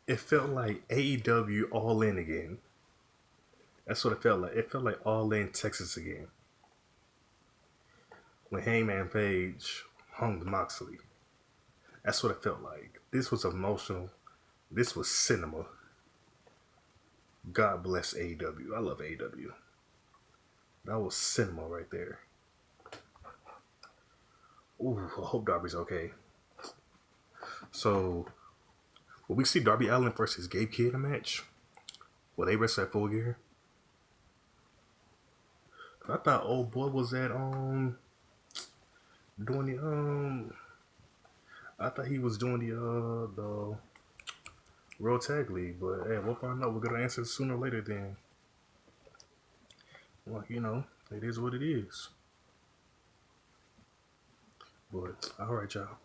It felt like AEW All In again. That's what it felt like. It felt like All In Texas again. When Hangman Page hung Moxley. That's what it felt like. This was emotional. This was cinema. God bless AEW. I love AEW. That was cinema right there. Ooh, I hope Darby's okay. So, will we see Darby Allin versus Gabe Kidd in a match? Will they wrestle at Full Gear? I thought old boy was at doing the I thought he was doing the World Tag League, but hey, we'll find out. We're gonna answer sooner or later then. Well, you know, it is what it is. But alright, y'all.